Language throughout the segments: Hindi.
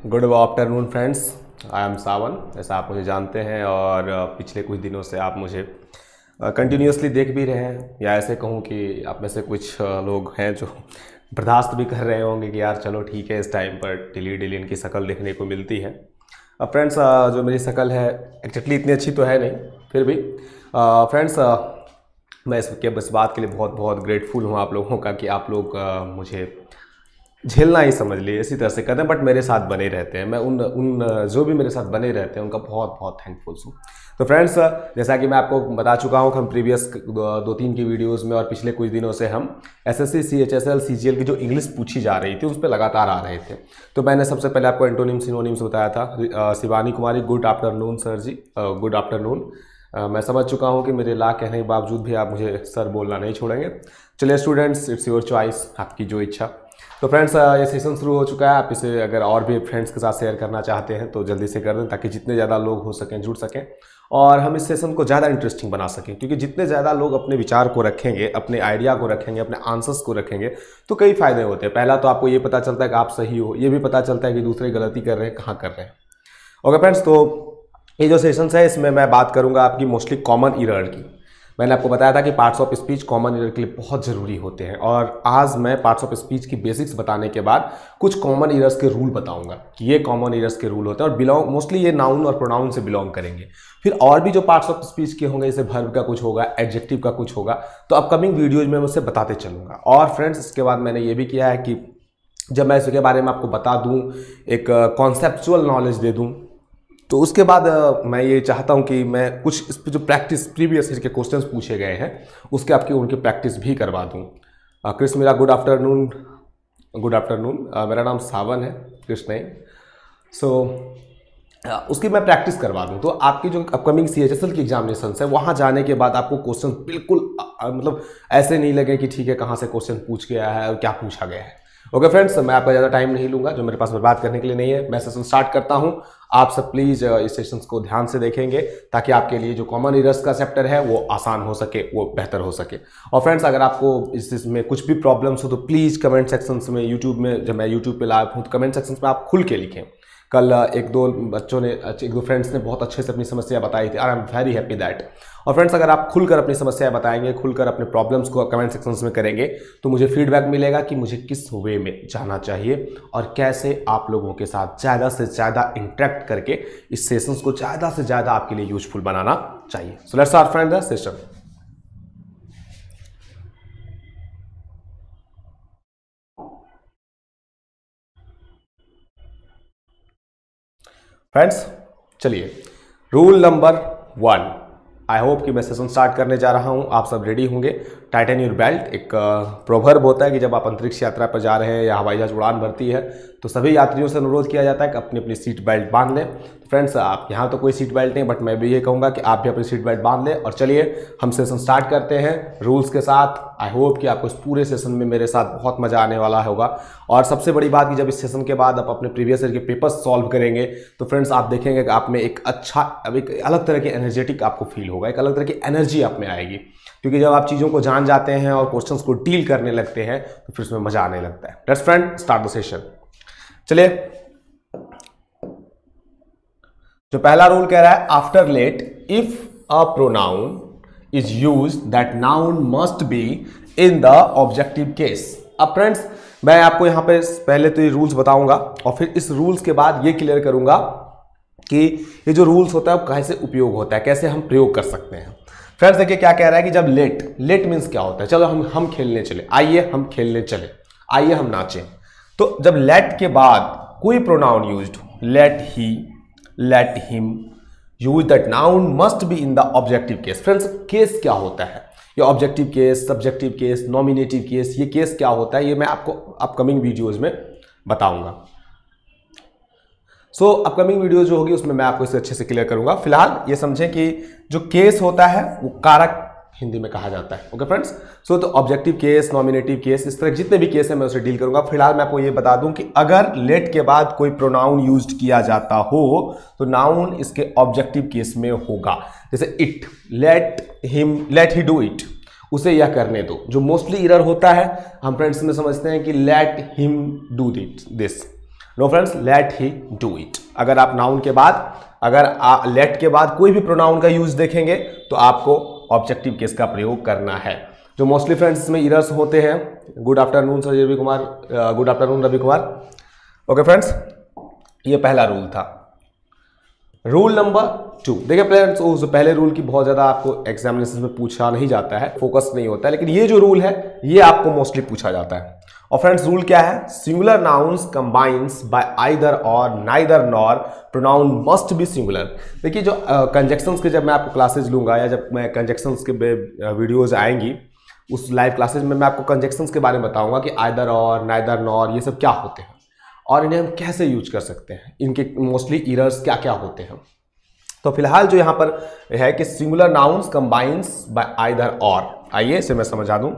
Good afternoon friends, I am Sawan. जैसा आप मुझे जानते हैं और पिछले कुछ दिनों से आप मुझे कंटिन्यूसली देख भी रहे हैं, या ऐसे कहूँ कि आप में से कुछ लोग हैं जो बर्दाश्त भी कर रहे होंगे कि यार चलो ठीक है, इस टाइम पर डेली डेली इनकी शक्ल देखने को मिलती है। अब फ्रेंड्स, जो मेरी शक्ल है एक्जैक्टली इतनी अच्छी तो है नहीं, फिर भी फ्रेंड्स मैं इस बात के लिए बहुत बहुत ग्रेटफुल हूँ आप लोगों का कि आप लोग मुझे झेलना ही समझ लिए इसी तरह से करते हैं, बट मेरे साथ बने रहते हैं। मैं उन जो भी मेरे साथ बने रहते हैं उनका बहुत बहुत थैंकफुल हूँ। तो फ्रेंड्स, जैसा कि मैं आपको बता चुका हूँ, हम प्रीवियस 2-3 की वीडियोस में और पिछले कुछ दिनों से हम एसएससी सीएचएसएल सीजीएल की जो इंग्लिश पूछी जा रही थी उस पर लगातार आ रहे थे। तो मैंने सबसे पहले आपको एंटोनिम सिनोनिम्स बताया था। Shivani Kumari, good afternoon sir जी, गुड आफ्टरनून। मैं समझ चुका हूँ कि मेरे ला कहने के बावजूद भी आप मुझे सर बोलना नहीं छोड़ेंगे। चलिए स्टूडेंट्स, इट्स योर चॉइस, आपकी जो इच्छा। तो फ्रेंड्स, ये सेशन शुरू हो चुका है। आप इसे अगर और भी फ्रेंड्स के साथ शेयर करना चाहते हैं तो जल्दी से कर दें, ताकि जितने ज़्यादा लोग हो सकें जुड़ सकें और हम इस सेशन को ज़्यादा इंटरेस्टिंग बना सकें। क्योंकि जितने ज़्यादा लोग अपने विचार को रखेंगे, अपने आइडिया को रखेंगे, अपने आंसर्स को रखेंगे, तो कई फ़ायदे होते हैं। पहला तो आपको ये पता चलता है कि आप सही हो, ये भी पता चलता है कि दूसरे गलती कर रहे हैं, कहाँ कर रहे हैं। ओके फ्रेंड्स, तो ये जो सेशंस है इसमें मैं बात करूँगा आपकी मोस्टली कॉमन एरर की। मैंने आपको बताया था कि parts of speech common error के लिए बहुत ज़रूरी होते हैं, और आज मैं पार्ट्स ऑफ स्पीच की बेसिक्स बताने के बाद कुछ कॉमन एरर्स के रूल बताऊंगा कि ये कॉमन एरर्स के रूल होते हैं और मोस्टली ये नाउन और प्रोनाउन से बिलोंग करेंगे। फिर और भी जो पार्ट्स ऑफ स्पीच के होंगे, जैसे वर्ब का कुछ होगा, एडजेक्टिव का कुछ होगा, तो अपकमिंग वीडियोज में उससे बताते चलूँगा। और फ्रेंड्स, इसके बाद मैंने ये भी किया है कि जब मैं इसके बारे में आपको बता दूँ, एक कॉन्सेप्चुअल नॉलेज दे दूँ, तो उसके बाद मैं ये चाहता हूं कि मैं कुछ इस पर जो प्रैक्टिस प्रीवियस ईयर के क्वेश्चंस पूछे गए हैं उसके उनकी प्रैक्टिस भी करवा दूं। कृष्ण, मेरा गुड आफ्टरनून। गुड आफ्टरनून, मेरा नाम सावन है, कृष्ण है। सो उसकी मैं प्रैक्टिस करवा दूं, तो आपकी जो अपकमिंग सीएचएसएल की एग्जामिनेशन है वहाँ जाने के बाद आपको क्वेश्चन बिल्कुल मतलब ऐसे नहीं लगे कि ठीक है कहाँ से क्वेश्चन पूछ गया है और क्या पूछा गया है। ओके फ्रेंड्स, मैं आपका ज़्यादा टाइम नहीं लूँगा, जो मेरे पास बर्बाद करने के लिए नहीं है। मैं सेशन स्टार्ट करता हूँ। आप सब प्लीज़ इस सेशन को ध्यान से देखेंगे ताकि आपके लिए जो कॉमन एरर्स का चैप्टर है वो आसान हो सके, वो बेहतर हो सके। और फ्रेंड्स, अगर आपको इसमें कुछ भी प्रॉब्लम्स हो तो प्लीज़ कमेंट सेक्शंस में, यूट्यूब में, जब मैं यूट्यूब पे लाइव हूँ तो कमेंट सेक्शंस में आप खुल के लिखें। कल एक दो फ्रेंड्स ने बहुत अच्छे से अपनी समस्या बताई थी, आई एम वेरी हैप्पी दैट। और फ्रेंड्स, अगर आप खुलकर अपनी समस्याएं बताएंगे, खुलकर अपने प्रॉब्लम्स को कमेंट सेक्शंस में करेंगे, तो मुझे फीडबैक मिलेगा कि मुझे किस वे में जाना चाहिए और कैसे आप लोगों के साथ ज़्यादा से ज़्यादा इंटरेक्ट करके इस सेशंस को ज़्यादा से ज़्यादा आपके लिए यूजफुल बनाना चाहिए। सो let's start friends the session. Friends, चलिए रूल नंबर 1। आई होप कि मैं सेशन स्टार्ट करने जा रहा हूं, आप सब रेडी होंगे। टाइटन योर बेल्ट एक प्रोवर्ब होता है कि जब आप अंतरिक्ष यात्रा पर जा रहे हैं या हवाई जहाज उड़ान भरती है तो सभी यात्रियों से अनुरोध किया जाता है कि अपनी अपनी सीट बेल्ट बांध लें। फ्रेंड्स, आप यहाँ तो कोई सीट बेल्ट नहीं, बट मैं भी ये कहूँगा कि आप भी अपनी सीट बेल्ट बांध लें। और चलिए हम सेशन स्टार्ट करते हैं रूल्स के साथ। आई होप कि आपको इस पूरे सेशन में मेरे साथ बहुत मज़ा आने वाला होगा। और सबसे बड़ी बात कि जब इस सेशन के बाद आप अपने प्रीवियस ईयर के पेपर्स सॉल्व करेंगे तो फ्रेंड्स आप देखेंगे कि आप में एक अलग तरह की एनर्जेटिक आपको फील होगा, एक अलग तरह की एनर्जी आप में आएगी। क्योंकि जब आप चीज़ों को जान जाते हैं और क्वेश्चंस को डील करने लगते हैं तो फिर उसमें मजा आने लगता है। Let's friend start the session. चलिए, जो पहला रूल कह रहा है, after let if a pronoun is use that noun must be in the objective case. अब फ्रेंड्स, मैं आपको यहां पे पहले तो ये रूल्स बताऊंगा और फिर इस रूल्स के बाद ये क्लियर करूंगा कि ये जो रूल्स होता है वो कैसे उपयोग होता है, कैसे हम प्रयोग कर सकते हैं। फ्रेंड्स देखिए क्या कह रहा है कि जब लेट मीन्स क्या होता है। चलो हम खेलने चले, आइए हम खेलने चले, आइए हम नाचें। तो जब लेट के बाद कोई प्रोनाउन यूज्ड हो, let he, let him, use that noun must be in the objective case. Friends, case क्या होता है? ये objective case, subjective case, nominative case, ये केस क्या होता है ये मैं आपको अपकमिंग वीडियोज में बताऊंगा। सो अपकमिंग वीडियो जो होगी उसमें मैं आपको इसे अच्छे से क्लियर करूंगा। फिलहाल ये समझें कि जो केस होता है वो कारक हिंदी में कहा जाता है। ओके फ्रेंड्स, सो तो ऑब्जेक्टिव केस, नॉमिनेटिव केस, इस तरह जितने भी केस है मैं उसे डील करूंगा। फिलहाल मैं आपको ये बता दूं कि अगर लेट के बाद कोई प्रोनाउन यूज्ड किया जाता हो तो नाउन इसके ऑब्जेक्टिव केस में होगा। जैसे it, let him, let he do it, उसे यह करने दो। जो मोस्टली एरर होता है हम फ्रेंड्स में समझते हैं कि let him do this, no friends, let he do it. अगर आप नाउन के बाद, अगर लेट के बाद कोई भी प्रोनाउन का यूज देखेंगे तो आपको ऑब्जेक्टिव केस का प्रयोग करना है। जो मोस्टली फ्रेंड्स इसमें इरर्स होते हैं। Good afternoon sir Ravi Kumar, good afternoon Ravi Kumar. Okay friends, ये पहला रूल था। रूल नंबर 2, देखिए फ्रेंड्स, उस पहले रूल की बहुत ज्यादा आपको एग्जामिनेशन में पूछा नहीं जाता है, फोकस नहीं होता है, लेकिन ये जो रूल है ये आपको मोस्टली पूछा जाता है। और फ्रेंड्स रूल क्या है? Singular nouns combines by either और neither nor pronoun must be singular. देखिए जो कंजक्शंस के जब मैं आपको क्लासेज लूंगा या जब मैं कंजक्शंस के वीडियोज आएंगी उस लाइव क्लासेज में मैं आपको कंजक्शंस के बारे में बताऊंगा कि आइदर और, नाइदर नॉर, ये सब क्या होते हैं और इन्हें हम कैसे यूज कर सकते हैं, इनके मोस्टली इरर्स क्या क्या होते हैं। तो फिलहाल जो यहाँ पर है कि singular nouns combines by either और, आइए इसे मैं समझा दूं।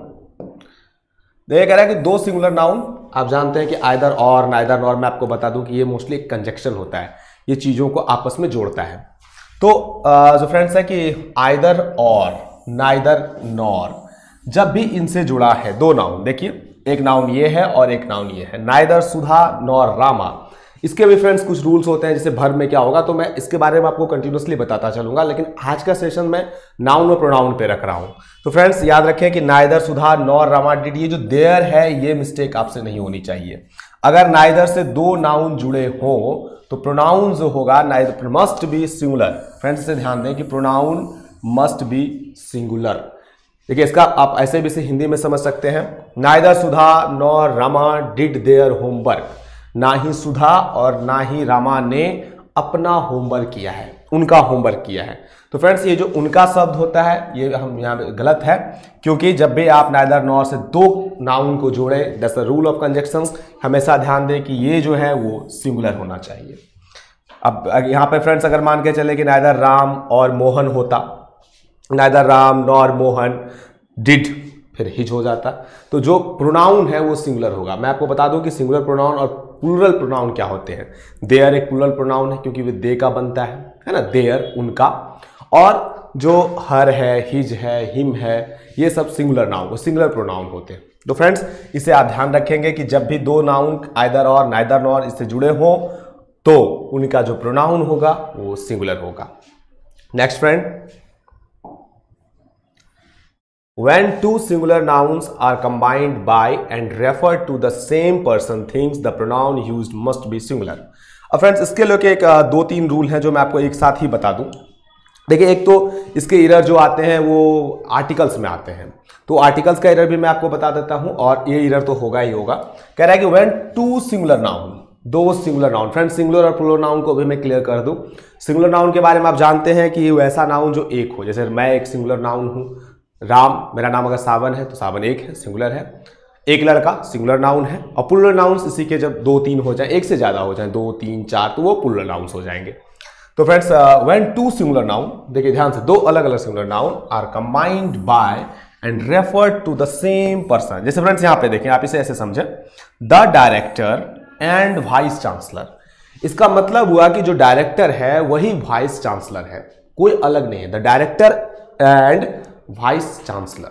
देखिए कह रहा है कि दो सिंगुलर नाउन, आप जानते हैं कि आइदर और, नाइदर नॉर, मैं आपको बता दूं कि ये मोस्टली एक कंजक्शन होता है, ये चीजों को आपस में जोड़ता है। तो जो फ्रेंड्स है कि आइदर और, नाइदर नॉर, जब भी इनसे जुड़ा है दो नाउन, देखिए एक नाउन ये है और एक नाउन ये है, नाइदर सुधा नॉर रामा, इसके भी फ्रेंड्स कुछ रूल्स होते हैं, जैसे भर में क्या होगा, तो मैं इसके बारे में आपको कंटिन्यूसली बताता चलूंगा, लेकिन आज का सेशन में नाउन और प्रोनाउन पे रख रहा हूं। तो फ्रेंड्स याद रखें कि neither Sudha nor Rama did, ये जो देयर है ये मिस्टेक आपसे नहीं होनी चाहिए। अगर नाइदर से दो नाउन जुड़े हो तो प्रोनाउन जो होगा neither must be singular. Friends से ध्यान दें कि प्रोनाउन मस्ट बी सिंगुलर। देखिए इसका आप ऐसे भी इसे हिंदी में समझ सकते हैं, neither Sudha nor Rama did their homework, ना ही सुधा और ना ही रामा ने अपना होमवर्क किया है, उनका होमवर्क किया है। तो फ्रेंड्स ये जो उनका शब्द होता है ये हम यहाँ पे गलत है, क्योंकि जब भी आप नाइदर नॉर से दो नाउन को जोड़े, that's the rule of conjunctions, हमेशा ध्यान दें कि ये जो है वो सिंगुलर होना चाहिए। अब यहाँ पे फ्रेंड्स अगर मान के चले कि नाइदर राम और मोहन होता, neither Ram nor Mohan did, फिर हिज हो जाता, तो जो प्रोनाउन है वो सिंगुलर होगा। मैं आपको बता दूं कि सिंगुलर प्रोनाउन और प्लूरल प्रोनाउन क्या होते हैं। देयर एक प्लूरल प्रोनाउन है क्योंकि वो दे का बनता है ना, देयर उनका, और जो हर है, हिज है, हिम है, ये सब सिंगुलर नाउन, सिंगुलर प्रोनाउन होते हैं। तो फ्रेंड्स इसे आप ध्यान रखेंगे कि जब भी दो नाउन आइदर और, नाइदर नॉर इससे जुड़े हो तो उनका जो प्रोनाउन होगा वो सिंगुलर होगा। Next friend, when two singular nouns are combined by and refer to the same person things, the pronoun used must be singular। अब फ्रेंड्स इसके लिए एक दो तीन रूल हैं जो मैं आपको एक साथ ही बता दूं। देखिए एक तो इसके इरर जो आते हैं वो आर्टिकल्स में आते हैं, तो आर्टिकल्स का इरर भी मैं आपको बता देता हूं, और ये इरर तो होगा ही होगा। कह रहा है कि when two singular noun, दो सिंगुलर नाउन, फ्रेंड्स सिंगुलर और प्लूरल नाउन को भी मैं क्लियर कर दूं। सिंगुलर नाउन के बारे में आप जानते हैं कि वैसा नाउन जो एक हो, जैसे मैं एक सिंगुलर नाउन हूं, राम, मेरा नाम अगर सावन है तो सावन एक है, सिंगुलर है। एक लड़का सिंगुलर नाउन है, और प्लूरल नाउन्स इसी के जब दो तीन हो जाए, एक से ज्यादा हो जाए, दो तीन चार, तो वो प्लूरल नाउन्स हो जाएंगे। तो friends when two singular noun, देखिए ध्यान से, दो अलग अलग singular noun are combined by and refer to the same person. जैसे फ्रेंड्स यहाँ पे देखें, आप इसे ऐसे समझें, the director and vice chancellor. इसका मतलब हुआ कि जो डायरेक्टर है वही वाइस चांसलर है, कोई अलग नहीं है। The director and vice chancellor,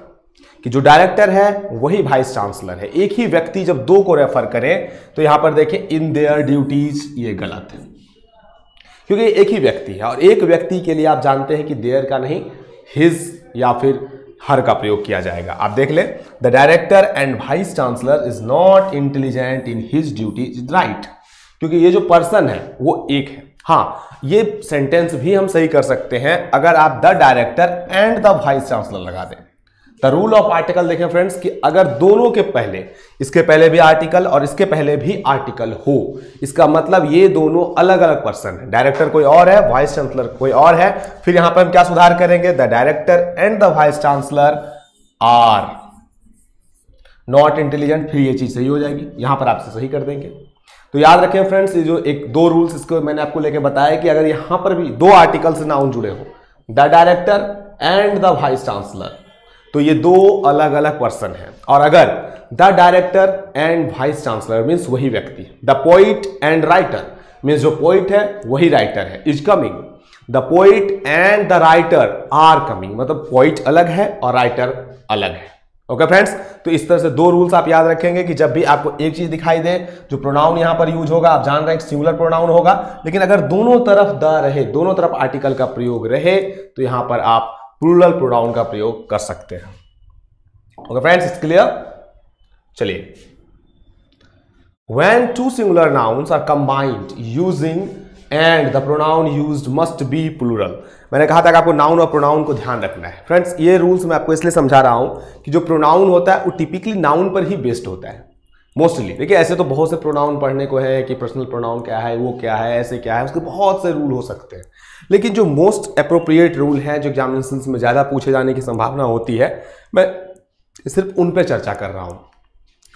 कि जो डायरेक्टर है वही वाइस चांसलर है। एक ही व्यक्ति जब दो को रेफर करें तो यहां पर देखें इन देयर ड्यूटीज, ये गलत है, क्योंकि एक ही व्यक्ति है, और एक व्यक्ति के लिए आप जानते हैं कि देयर का नहीं हिज या फिर हर का प्रयोग किया जाएगा। आप देख ले, the director and vice chancellor is not intelligent in his duty is right, क्योंकि ये जो पर्सन है वो एक है। हाँ, ये सेंटेंस भी हम सही कर सकते हैं अगर आप the director and the vice chancellor लगा दें। द रूल ऑफ आर्टिकल देखें फ्रेंड्स कि अगर दोनों के पहले, इसके पहले भी आर्टिकल और इसके पहले भी आर्टिकल हो, इसका मतलब ये दोनों अलग अलग पर्सन है। डायरेक्टर कोई और है, वाइस चांसलर कोई और है। फिर यहां पर हम क्या सुधार करेंगे, the director and the vice chancellor are not intelligent, फिर ये चीज सही हो जाएगी, यहां पर आपसे सही कर देंगे। तो याद रखें फ्रेंड्स, ये जो एक दो रूल्स इसको मैंने आपको लेके बताया कि अगर यहां पर भी दो आर्टिकल से नाउन जुड़े हो, the director and the vice chancellor, तो ये दो अलग अलग पर्सन हैं। और अगर the director and vice chancellor means वही व्यक्ति, the poet and writer means जो पोइट है वही राइटर है, is coming, the poet and the writer are coming, मतलब पोइट अलग है और राइटर अलग है। ओके फ्रेंड्स, तो इस तरह से दो रूल्स आप याद रखेंगे कि जब भी आपको एक चीज दिखाई दे, जो प्रोनाउन यहां पर यूज होगा, आप जान रहे हैं सिंगुलर प्रोनाउन होगा, लेकिन अगर दोनों तरफ द रहे, दोनों तरफ आर्टिकल का प्रयोग रहे, तो यहां पर आप प्लूरल प्रोनाउन का प्रयोग कर सकते हैं। Okay friends, it's clear. चलिए, when two singular nouns are combined using and the pronoun used must be plural। मैंने कहा था कि आपको नाउन और प्रोनाउन को ध्यान रखना है। फ्रेंड्स, ये रूल्स मैं आपको इसलिए समझा रहा हूं कि जो प्रोनाउन होता है वो टिपिकली नाउन पर ही बेस्ड होता है मोस्टली। देखिए, ऐसे तो बहुत से प्रोनाउन पढ़ने को है कि पर्सनल प्रोनाउन क्या है, वो क्या है, ऐसे क्या है, उसके बहुत से रूल हो सकते हैं, लेकिन जो मोस्ट अप्रोप्रिएट रूल हैं, जो एग्जामिनेशंस में ज़्यादा पूछे जाने की संभावना होती है, मैं सिर्फ उन पर चर्चा कर रहा हूँ।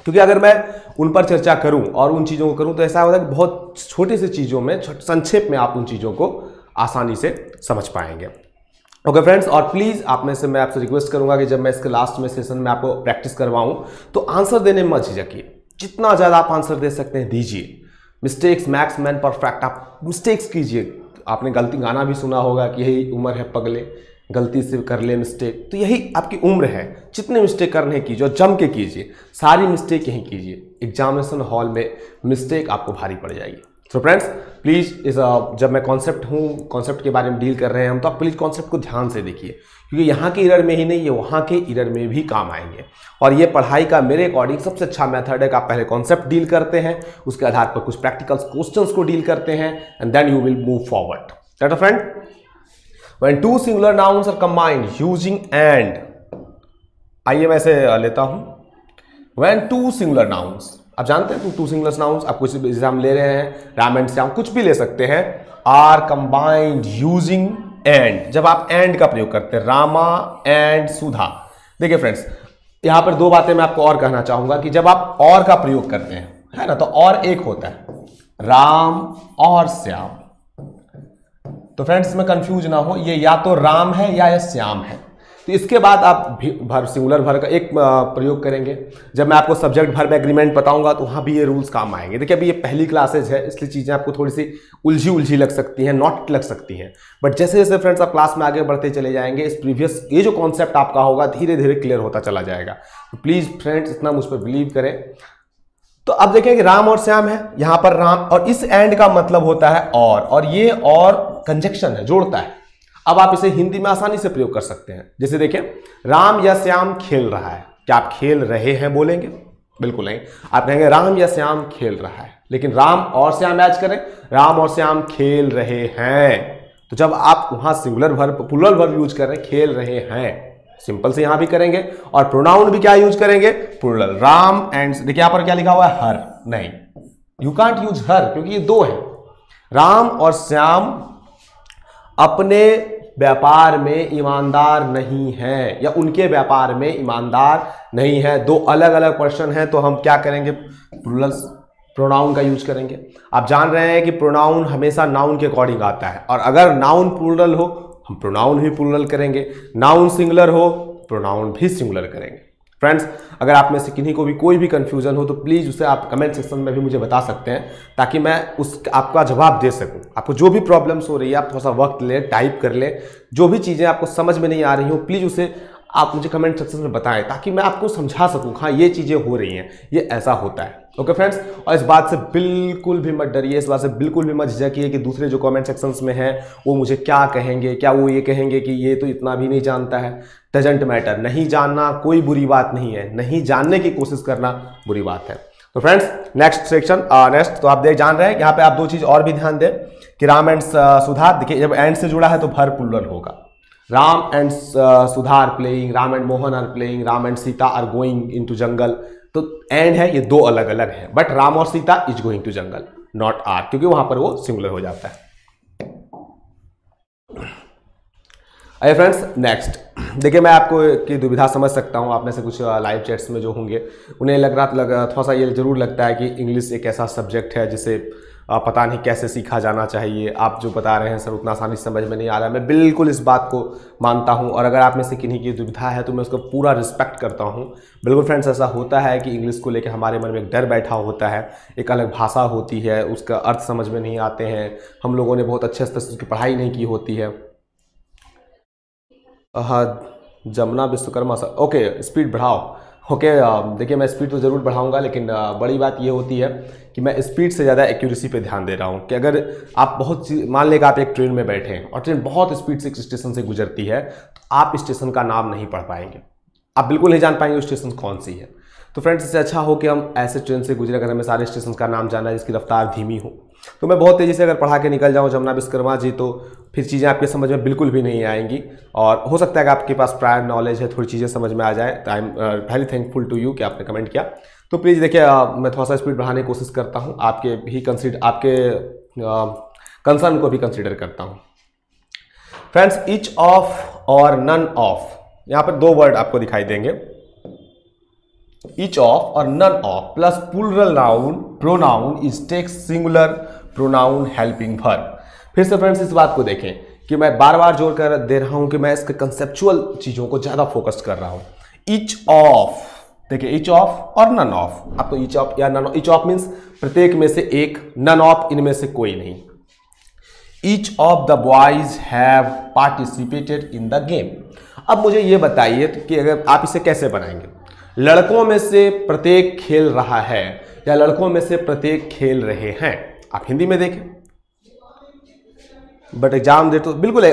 क्योंकि अगर मैं उन पर चर्चा करूं और उन चीज़ों को करूं तो ऐसा होता है कि बहुत छोटी सी चीज़ों में, संक्षेप में आप उन चीज़ों को आसानी से समझ पाएंगे। ओके फ्रेंड्स, और प्लीज़ आप में से मैं आपसे रिक्वेस्ट करूंगा कि जब मैं इसके लास्ट में सेशन में आपको प्रैक्टिस करवाऊं तो आंसर देने में मत झिझकिए। जितना ज़्यादा आप आंसर दे सकते हैं दीजिए। मिस्टेक्स मैक्स मैन परफेक्ट, आप मिस्टेक्स कीजिए। आपने गलती गाना भी सुना होगा कि यही उम्र है पगले, गलती से कर ले मिस्टेक, तो यही आपकी उम्र है। जितने मिस्टेक करने कीजिए और जम के कीजिए, सारी मिस्टेक यही कीजिए। एग्जामिनेशन हॉल में मिस्टेक आपको भारी पड़ जाएगी। तो फ्रेंड्स प्लीज़ जब मैं कॉन्सेप्ट के बारे में डील कर रहे हैं हम, तो आप प्लीज़ कॉन्सेप्ट को ध्यान से देखिए, क्योंकि यहाँ के एरर में ही नहीं, ये वहाँ के एरर में भी काम आएंगे। और ये पढ़ाई का मेरे अकॉर्डिंग सबसे अच्छा मेथड है कि आप पहले कॉन्सेप्ट डील करते हैं, उसके आधार पर कुछ प्रैक्टिकल क्वेश्चंस को डील करते हैं, and then you will move forward. That friend, when two singular nouns are combined using and, आइए मैं इसे लेता हूं। when two singular nouns, आप जानते हैं two singular nouns, आप कुछ जैसे हम ले रहे हैं राम एंड श्याम, कुछ भी ले सकते हैं, are combined using and, जब आप and का प्रयोग करते हैं, रामा एंड सुधा। देखिए फ्रेंड्स, यहां पर दो बातें मैं आपको और कहना चाहूंगा कि जब आप और का प्रयोग करते हैं, है ना, तो और एक होता है राम और श्याम। तो फ्रेंड्स, इसमें कंफ्यूज ना हो, ये या तो राम है या श्याम है। तो इसके बाद आप भर, सिंगुलर भर का एक प्रयोग करेंगे। जब मैं आपको सब्जेक्ट भर में एग्रीमेंट बताऊंगा तो वहां भी ये रूल्स काम आएंगे। देखिए, अभी ये पहली क्लासेज है, इसलिए चीज़ें आपको थोड़ी सी उलझी लग सकती हैं, नॉट लग सकती हैं, बट जैसे जैसे फ्रेंड्स आप क्लास में आगे बढ़ते चले जाएंगे, इस प्रीवियस ये जो कॉन्सेप्ट आपका होगा धीरे धीरे क्लियर होता चला जाएगा। तो प्लीज़ फ्रेंड्स इतना मुझ पर बिलीव करें। तो अब देखें कि राम और श्याम है, यहां पर राम, और इस एंड का मतलब होता है और ये और कंजक्शन है, जोड़ता है। अब आप इसे हिंदी में आसानी से प्रयोग कर सकते हैं। जैसे देखें, राम या श्याम खेल रहा है, क्या आप खेल रहे हैं बोलेंगे? बिल्कुल नहीं, आप कहेंगे राम या श्याम खेल रहा है। लेकिन राम और श्याम मैच करें, राम और श्याम खेल रहे हैं। तो जब आप वहां singular verb, plural verb use कर रहे हैं, खेल रहे हैं, सिंपल से यहां भी करेंगे। और प्रोनाउन भी क्या यूज करेंगे? प्लूरल। राम एंड, देखिए यहां पर क्या लिखा हुआ है? हर। नहीं, यू कांट यूज हर, क्योंकि ये दो है। राम और श्याम अपने व्यापार में ईमानदार नहीं है, या उनके व्यापार में ईमानदार नहीं है। दो अलग अलग पर्सन हैं, तो हम क्या करेंगे? प्लूरल प्रोनाउन का यूज करेंगे। आप जान रहे हैं कि प्रोनाउन हमेशा नाउन के अकॉर्डिंग आता है, और अगर नाउन प्लूरल हो हम प्रोनाउन भी प्लूरल करेंगे, नाउन सिंगुलर हो प्रोनाउन भी सिंगुलर करेंगे। फ्रेंड्स, अगर आप में से किन्हीं को भी कोई भी कंफ्यूजन हो तो प्लीज़ उसे आप कमेंट सेक्शन में भी मुझे बता सकते हैं, ताकि मैं आपका जवाब दे सकूं। आपको जो भी प्रॉब्लम्स हो रही है, आप थोड़ा सा वक्त ले, टाइप कर ले, जो भी चीज़ें आपको समझ में नहीं आ रही हो प्लीज़ उसे आप मुझे कमेंट सेक्शन में बताएं, ताकि मैं आपको समझा सकूं, हाँ ये चीज़ें हो रही हैं, ये ऐसा होता है। ओके फ्रेंड्स, और इस बात से बिल्कुल भी मत डरिए, इस बात से बिल्कुल भी मत झिझकिए कि दूसरे जो कमेंट सेक्शंस में हैं वो मुझे क्या कहेंगे, क्या वो ये कहेंगे कि ये तो इतना भी नहीं जानता है। डजेंट मैटर, नहीं जानना कोई बुरी बात नहीं है, नहीं जानने की कोशिश करना बुरी बात है। तो फ्रेंड्स, नेक्स्ट सेक्शन, नेक्स्ट तो आप जान रहे हैं, यहाँ पे आप दो चीज़ और भी ध्यान दें कि राम एंड सुधा। देखिए, जब एंड से जुड़ा है तो भर प्लूरल होगा। Ram and Sudha are playing, Ram and Mohan are playing, Ram and Sita are going into jungle. तो एंड है, ये दो अलग अलग है, बट राम और Sita is going to jungle, not are, क्योंकि वहां पर वो सिंगुलर हो जाता है। आइए फ्रेंड्स, नेक्स्ट देखिए, मैं आपको की दुविधा समझ सकता हूं। आप में से कुछ लाइव चैट्स में जो होंगे उन्हें थोड़ा सा ये जरूर लगता है कि इंग्लिश एक ऐसा सब्जेक्ट है जिसे पता नहीं कैसे सीखा जाना चाहिए। आप जो बता रहे हैं सर उतना आसानी से समझ में नहीं आ रहा है। मैं बिल्कुल इस बात को मानता हूं, और अगर आप में से किन्हीं की दुविधा है तो मैं उसका पूरा रिस्पेक्ट करता हूं। बिल्कुल फ्रेंड्स, ऐसा होता है कि इंग्लिश को लेकर हमारे मन में एक डर बैठा होता है, एक अलग भाषा होती है, उसका अर्थ समझ में नहीं आते हैं, हम लोगों ने बहुत अच्छे स्तर से उसकी पढ़ाई नहीं की होती है। Jamuna Vishwakarma sir, okay speed बढ़ाओ। ओके देखिए मैं स्पीड तो ज़रूर बढ़ाऊंगा, लेकिन बड़ी बात ये होती है कि मैं स्पीड से ज़्यादा एक्यूरेसी पे ध्यान दे रहा हूँ। कि अगर आप मान लेगा आप एक ट्रेन में बैठे हैं और ट्रेन बहुत स्पीड से एक स्टेशन से गुजरती है, तो आप स्टेशन का नाम नहीं पढ़ पाएंगे, आप बिल्कुल नहीं जान पाएंगे स्टेशन कौन सी है। तो फ्रेंड्स इससे अच्छा हो कि हम ऐसे ट्रेन से गुजरे, अगर हमें सारे स्टेशन का नाम जानना है जिसकी रफ्तार धीमी हो, तो मैं बहुत तेज़ी से अगर पढ़ा के निकल जाऊँ जमुना विश्वकर्मा जी, तो फिर चीज़ें आपके समझ में बिल्कुल भी नहीं आएंगी। और हो सकता है कि आपके पास प्रायर नॉलेज है, थोड़ी चीज़ें समझ में आ जाए। तो I am very thankful to you कि आपने कमेंट किया। तो प्लीज़ देखिए मैं थोड़ा सा स्पीड बढ़ाने की कोशिश करता हूँ, आपके कंसर्न को भी कंसिडर करता हूँ। फ्रेंड्स ईच ऑफ और नन ऑफ, यहाँ पर दो वर्ड आपको दिखाई देंगे, each of और none of plus plural noun pronoun is takes singular pronoun helping verb। फिर से फ्रेंड्स इस बात को देखें कि मैं बार बार जोर कर दे रहा हूं कि मैं इसके कंसेप्चुअल चीजों को ज्यादा फोकस कर रहा हूं। each of, देखिए each of और none of, अब तो each of या none of, each of means प्रत्येक में से एक, none of इनमें से कोई नहीं। each of the boys have participated in the game। अब मुझे ये बताइए कि अगर आप इसे कैसे बनाएंगे, लड़कों में से प्रत्येक खेल रहा है या लड़कों में से प्रत्येक खेल रहे हैं। आप हिंदी में देखें, बट एग्जाम डेट तो बिल्कुल है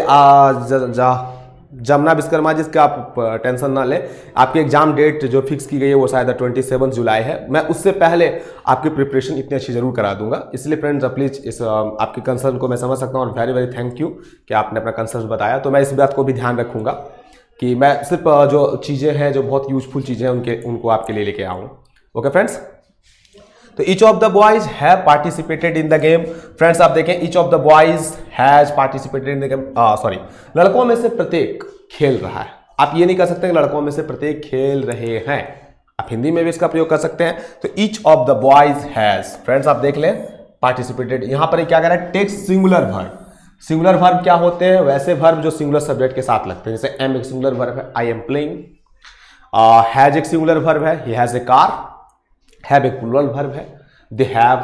जमुना विश्वकर्मा जी, इसका आप टेंशन ना लें। आपकी एग्जाम डेट जो फिक्स की गई है वो शायद 27 जुलाई है। मैं उससे पहले आपकी प्रिपरेशन इतनी अच्छी जरूर करा दूंगा। इसलिए फ्रेंड्स प्लीज इस आपके कंसर्न को मैं समझ सकता हूँ और वेरी वेरी थैंक यू कि आपने अपना कंसर्न बताया। तो मैं इस बात को भी ध्यान रखूंगा कि मैं सिर्फ जो चीज़ें हैं जो बहुत यूजफुल चीज़ें हैं उनको आपके लिए लेके आऊँ। ओके फ्रेंड्स, तो each of the boys have participated in the game. Friends आप देखें each of the boys has participated in the game, sorry लड़कों में से प्रत्येक खेल रहा है। आप ये नहीं कर सकते लड़कों में से प्रत्येक खेल रहे हैं, आप हिंदी में भी इसका प्रयोग कर सकते हैं। तो each of the boys has, friends आप देख लें पार्टिसिपेटेड, यहां पर क्या कर रहा है, takes singular verb. Singular verb क्या होते हैं, वैसे वर्ब जो सिंगुलर सब्जेक्ट के साथ लगते हैं। जैसे एम एक सिंगुलर वर्ब है, आई एम प्लेइंग। हैज एक सिंगुलर वर्ब है, he has a car. Have एक प्लूरल वर्ब है, दे हैव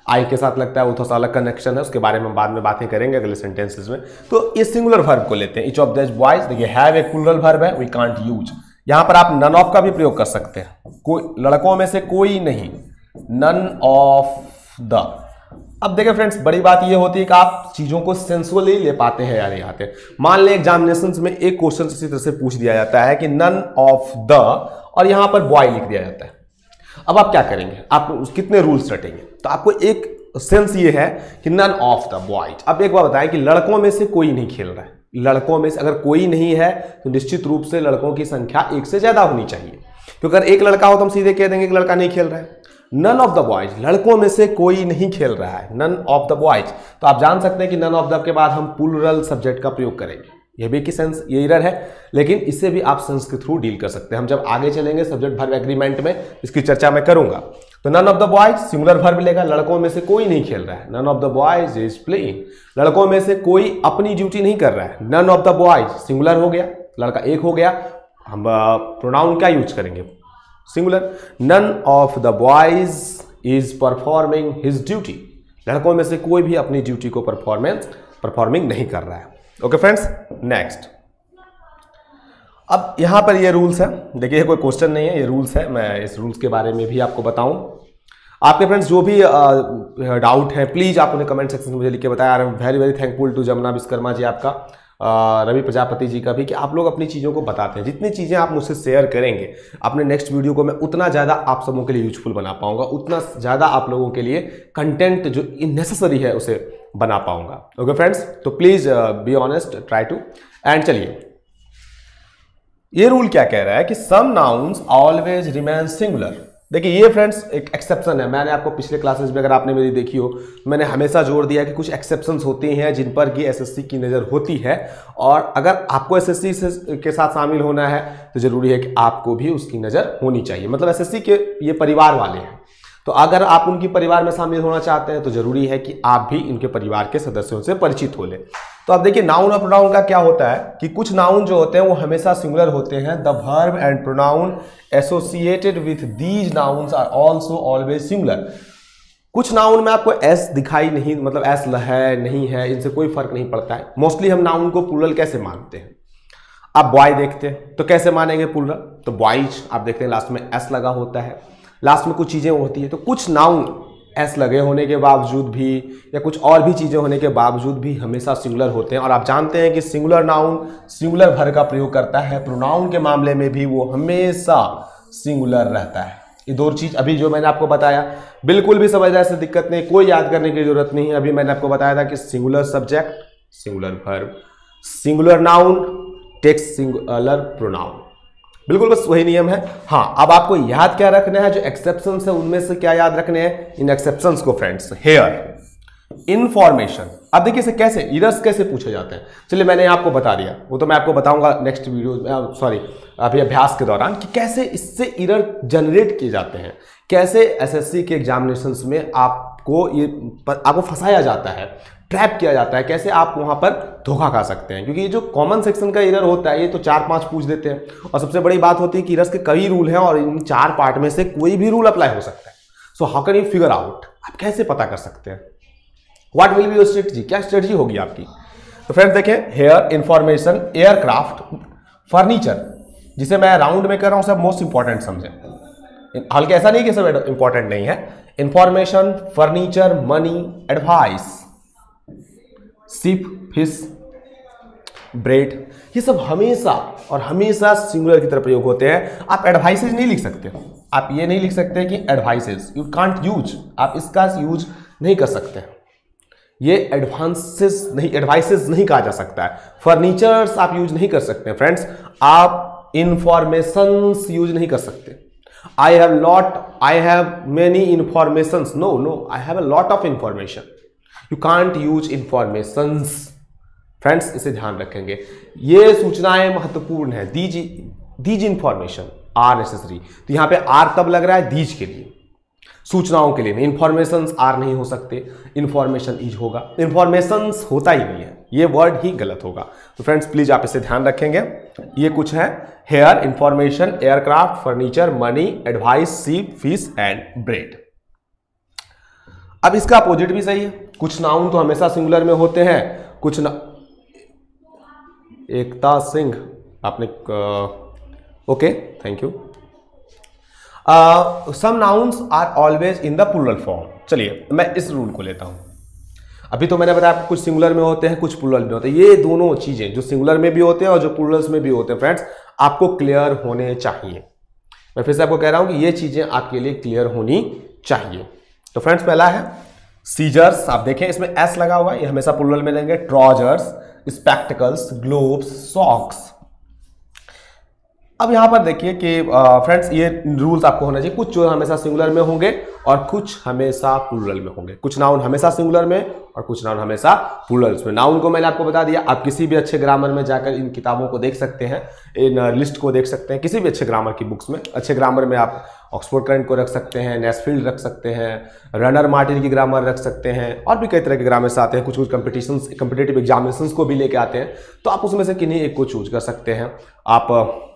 आई के साथ लगता है, वो थोड़ा सा अलग कनेक्शन है, उसके बारे में बाद में बातें करेंगे अगले सेंटेंसेस में। तो ये सिंगुलर वर्ब को लेते हैं। ईच ऑफ दिस बॉयज, देखिए हैव एक प्लूरल वर्ब है, वी कांट यूज। यहां पर आप नन ऑफ का भी प्रयोग कर सकते हैं, कोई लड़कों में से कोई नहीं, नन ऑफ द। अब देखिए फ्रेंड्स बड़ी बात ये होती है कि आप चीजों को सेंसुअली ले पाते हैं या नहीं आते। मान लें एग्जामिनेशंस में एक क्वेश्चन इसी तरह से पूछ दिया जाता है कि नन ऑफ द, और यहां पर बॉय लिख दिया जाता है। अब आप क्या करेंगे, आप कितने रूल्स रटेंगे? तो आपको एक सेंस ये है कि नन ऑफ द बॉयज। अब एक बार बताएं कि लड़कों में से कोई नहीं खेल रहा है। लड़कों में से अगर कोई नहीं है तो निश्चित रूप से लड़कों की संख्या एक से ज्यादा होनी चाहिए, क्योंकि अगर एक लड़का हो तो हम सीधे कह देंगे कि लड़का नहीं खेल रहा है। नन ऑफ द बॉयज, लड़कों में से कोई नहीं खेल रहा है, नन ऑफ द बॉयज। तो आप जान सकते हैं कि नन ऑफ द के बाद हम प्लूरल सब्जेक्ट का प्रयोग करेंगे। यह भी कि सेंस ये एरर है, लेकिन इससे भी आप सेंस के थ्रू डील कर सकते हैं। हम जब आगे चलेंगे सब्जेक्ट वर्ब एग्रीमेंट में इसकी चर्चा मैं करूंगा। तो none of the boys singular verb लेगा, लड़कों में से कोई नहीं खेल रहा है, none of the boys is playing. लड़कों में से कोई अपनी ड्यूटी नहीं कर रहा है, none of the boys singular हो गया, लड़का एक हो गया। हम प्रोनाउन क्या यूज करेंगे, singular. None of the boys is performing his duty, लड़कों में से कोई भी अपनी ड्यूटी को परफॉर्मिंग नहीं कर रहा है। Okay friends, next. अब यहां पर ये रूल्स है, देखिए कोई क्वेश्चन नहीं है, ये रूल्स है। मैं इस रूल्स के बारे में भी आपको बताऊं। आपके फ्रेंड्स जो भी डाउट है प्लीज आप उन्हें कमेंट सेक्शन में मुझे लिख के बताएं। I am very very thankful to Jamuna Vishwakarma ji, आपका रवि प्रजापति जी का भी, कि आप लोग अपनी चीज़ों को बताते हैं। जितनी चीज़ें आप मुझसे शेयर करेंगे अपने नेक्स्ट वीडियो को मैं उतना ज़्यादा आप सबों के लिए यूजफुल बना पाऊंगा, उतना ज़्यादा आप लोगों के लिए कंटेंट जो इननेसेसरी है उसे बना पाऊंगा। ओके फ्रेंड्स, तो please be honest, try to. And चलिए, ये रूल क्या कह रहा है कि some nouns always remain singular. देखिए ये फ्रेंड्स एक एक्सेप्शन है। मैंने आपको पिछले क्लासेस में अगर आपने मेरी देखी हो, मैंने हमेशा जोर दिया कि कुछ एक्सेप्शंस होती हैं जिन पर कि एसएससी की नज़र होती है, और अगर आपको एसएससी के साथ शामिल होना है तो जरूरी है कि आपको भी उसकी नज़र होनी चाहिए। मतलब एसएससी के ये परिवार वाले हैं, तो अगर आप उनके परिवार में शामिल होना चाहते हैं तो जरूरी है कि आप भी इनके परिवार के सदस्यों से परिचित हो लें। तो अब देखिए नाउन और प्रोनाउन का क्या होता है कि कुछ नाउन जो होते हैं वो हमेशा सिंगुलर होते हैं। The verb and pronoun associated with these nouns are also always singular. कुछ नाउन में आपको एस दिखाई नहीं, मतलब एस है नहीं है, इनसे कोई फर्क नहीं पड़ता है। मोस्टली हम नाउन को प्लूरल कैसे मानते हैं? आप बॉय देखते हैं तो कैसे मानेंगे प्लूरल? तो बॉयज आप देखते हैं लास्ट में एस लगा होता है, लास्ट में कुछ चीजें होती है, तो कुछ नाउन एस लगे होने के बावजूद भी या कुछ और भी चीजें होने के बावजूद भी हमेशा सिंगुलर होते हैं। और आप जानते हैं कि सिंगुलर नाउन सिंगुलर भर का प्रयोग करता है, प्रोनाउन के मामले में भी वो हमेशा सिंगुलर रहता है। ये दो चीज अभी जो मैंने आपको बताया बिल्कुल भी समझने से दिक्कत नहीं, कोई याद करने की जरूरत नहीं है। अभी मैंने आपको बताया था कि singular subject, singular verb, singular noun takes singular pronoun, बिल्कुल बस वही नियम है। हाँ, अब आपको याद क्या रखना है, जो एक्सेप्शंस है उनमें से क्या याद रखने हैं, इन एक्सेप्शंस को फ्रेंड्स। हेयर इंफॉर्मेशन, अब देखिए इसे कैसे इरर्स कैसे पूछे जाते हैं, चलिए मैंने आपको बता दिया, वो तो मैं आपको बताऊंगा नेक्स्ट वीडियो, सॉरी अभी अभ्यास के दौरान, कि कैसे इससे इरर जनरेट किए जाते हैं, कैसे एसएससी के एग्जामिनेशंस में आपको फंसाया जाता है, ट्रैप किया जाता है, कैसे आप वहां पर धोखा खा सकते हैं। क्योंकि ये जो कॉमन सेक्शन का एरर होता है ये तो 4-5 पूछ देते हैं, और सबसे बड़ी बात होती है कि इरर्स के कई रूल हैं और इन 4 पार्ट में से कोई भी रूल अप्लाई हो सकता है। So how can you figure out, आप कैसे पता कर सकते हैं, what will be your strategy, क्या स्ट्रेटजी होगी आपकी। तो फ्रेंड्स देखें, हेयर इंफॉर्मेशन, एयरक्राफ्ट, फर्नीचर, जिसे मैं राउंड में कर रहा हूं सब मोस्ट इंपॉर्टेंट समझें, हालांकि ऐसा नहीं कि सब इंपॉर्टेंट नहीं है। Information, furniture, money, advice, ship, fish, bread, ये सब हमेशा और हमेशा सिंगुलर की तरफ प्रयोग होते हैं। आप एडवाइसेज नहीं लिख सकते, आप ये नहीं लिख सकते कि एडवाइसेज, यू कांट यूज, आप इसका यूज नहीं कर सकते, ये एडवाइसेज नहीं कहा जा सकता है। फर्नीचर्स आप यूज नहीं कर सकते फ्रेंड्स, आप इंफॉर्मेशंस यूज नहीं कर सकते। I have many informations, no, I have a lot of information, you can't use informations. Friends इसे ध्यान रखेंगे, ये सूचनाएं महत्वपूर्ण है। दीज इंफॉर्मेशन आर नेसेसरी, तो यहां पे आर तब लग रहा है दीज के लिए, सूचनाओं के लिए नहीं। इंफॉर्मेशंस आर नहीं हो सकते, इंफॉर्मेशन इज होगा, इंफॉर्मेशंस होता ही नहीं है, ये वर्ड ही गलत होगा। तो फ्रेंड्स प्लीज आप इसे ध्यान रखेंगे। ये कुछ है, hair, information, aircraft, furniture, money, advice, sheep, fish and bread. अब इसका अपोजिट भी सही है, कुछ नाउन तो हमेशा सिंगुलर में होते हैं, कुछ एकता सिंह आपने okay thank you. Some nouns are always in the plural form. चलिए मैं इस रूल को लेता हूं, अभी तो मैंने बताया कुछ सिंगुलर में होते हैं कुछ प्लूरल में होते हैं, ये दोनों चीजें जो सिंगुलर में भी होते हैं और जो प्लूरल्स में भी होते हैं फ्रेंड्स आपको क्लियर होने चाहिए। मैं फिर से आपको कह रहा हूं कि ये चीजें आपके लिए क्लियर होनी चाहिए। तो फ्रेंड्स पहला है सीजर्स, आप देखें इसमें एस लगा हुआ है, ये हमेशा प्लूरल में रहेंगे। Trousers, spectacles, gloves, socks. अब यहां पर देखिए कि फ्रेंड्स ये रूल्स आपको होना चाहिए, कुछ जो हमेशा सिंगुलर में होंगे और कुछ हमेशा प्लूरल में होंगे। कुछ नाउन हमेशा सिंगुलर में और कुछ नाउन हमेशा प्लूरल्स में। नाउन को मैंने आपको बता दिया, आप किसी भी अच्छे ग्रामर में जाकर इन किताबों को देख सकते हैं, इन लिस्ट को देख सकते हैं, किसी भी अच्छे ग्रामर की बुक्स में। अच्छे ग्रामर में आप ऑक्सफोर्ड करंट को रख सकते हैं, नेस्फील्ड रख सकते हैं, रनर मार्टिन की ग्रामर रख सकते हैं, और भी कई तरह के ग्रामर्स आते हैं। कुछ कम्पिटिटिव एग्जामिनेशंस को भी लेके आते हैं, तो आप उसमें से किन्हीं एक को चूज कर सकते हैं। आप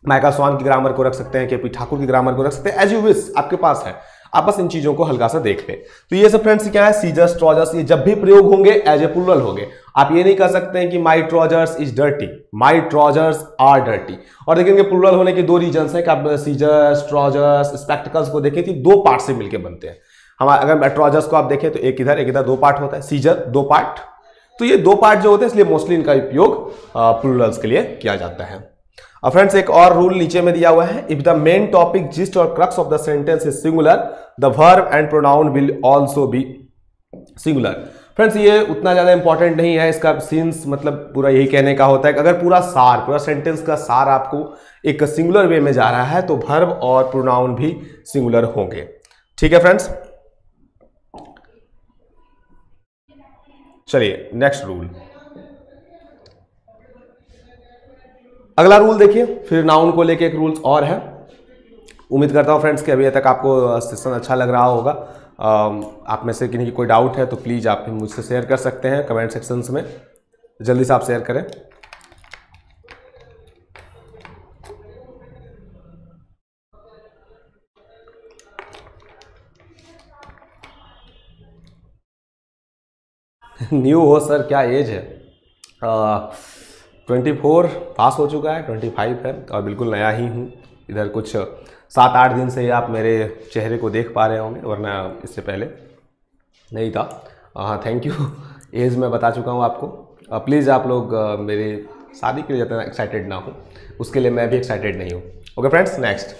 माइकल स्वान की ग्रामर को रख सकते हैं, केपी ठाकुर की ग्रामर को रख सकते हैं, एज यू विश, आपके पास है, आप बस इन चीजों को हल्का सा देख ले। तो ये सब फ्रेंड्स क्या है, सीजर्स, ट्राउजर्स, ये जब भी प्रयोग होंगे एज ए प्लूरल होंगे। आप ये नहीं कर सकते हैं कि my trousers is dirty, my trousers are dirty. और देखेंगे प्लूरल होने के दो रीजंस है कि आप सीजर्स, ट्राउजर्स, स्पेक्टिकल्स को देखें तो दो पार्ट से मिलकर बनते हैं। हमारे अगर ट्राउजर्स को आप देखें तो एक इधर दो पार्ट होता है, सीजर दो पार्ट, तो ये दो पार्ट जो होते हैं इसलिए मोस्टली इनका उपयोग प्लूरल्स के लिए किया जाता है। अब फ्रेंड्स एक और रूल नीचे में दिया हुआ है, if the main topic, gist और crux of the sentence is singular, the verb and pronoun will also be singular. Friends ये उतना ज्यादा इंपॉर्टेंट नहीं है, इसका सीन्स मतलब पूरा यही कहने का होता है कि अगर पूरा सेंटेंस का सार आपको एक सिंगुलर वे में जा रहा है तो वर्ब और प्रोनाउन भी सिंगुलर होंगे। ठीक है फ्रेंड्स, चलिए नेक्स्ट रूल, अगला रूल देखिए, फिर नाउन को लेके एक रूल्स और है। उम्मीद करता हूँ फ्रेंड्स कि अभी तक आपको सेशन अच्छा लग रहा होगा। आप में से किन्हीं की कोई डाउट है तो प्लीज़ आप मुझसे शेयर कर सकते हैं कमेंट सेक्शंस में, जल्दी से आप शेयर करें। न्यू हो सर, क्या एज है? 24 पास हो चुका है, 25 है और बिल्कुल नया ही हूँ। इधर कुछ 7-8 दिन से ही आप मेरे चेहरे को देख पा रहे होंगे, वरना इससे पहले नहीं था। हाँ थैंक यू। एज मैं बता चुका हूँ आपको। प्लीज़ आप लोग मेरे शादी के लिए ज़्यादा एक्साइटेड ना हो, उसके लिए मैं भी एक्साइटेड नहीं हूँ। Okay friends, next,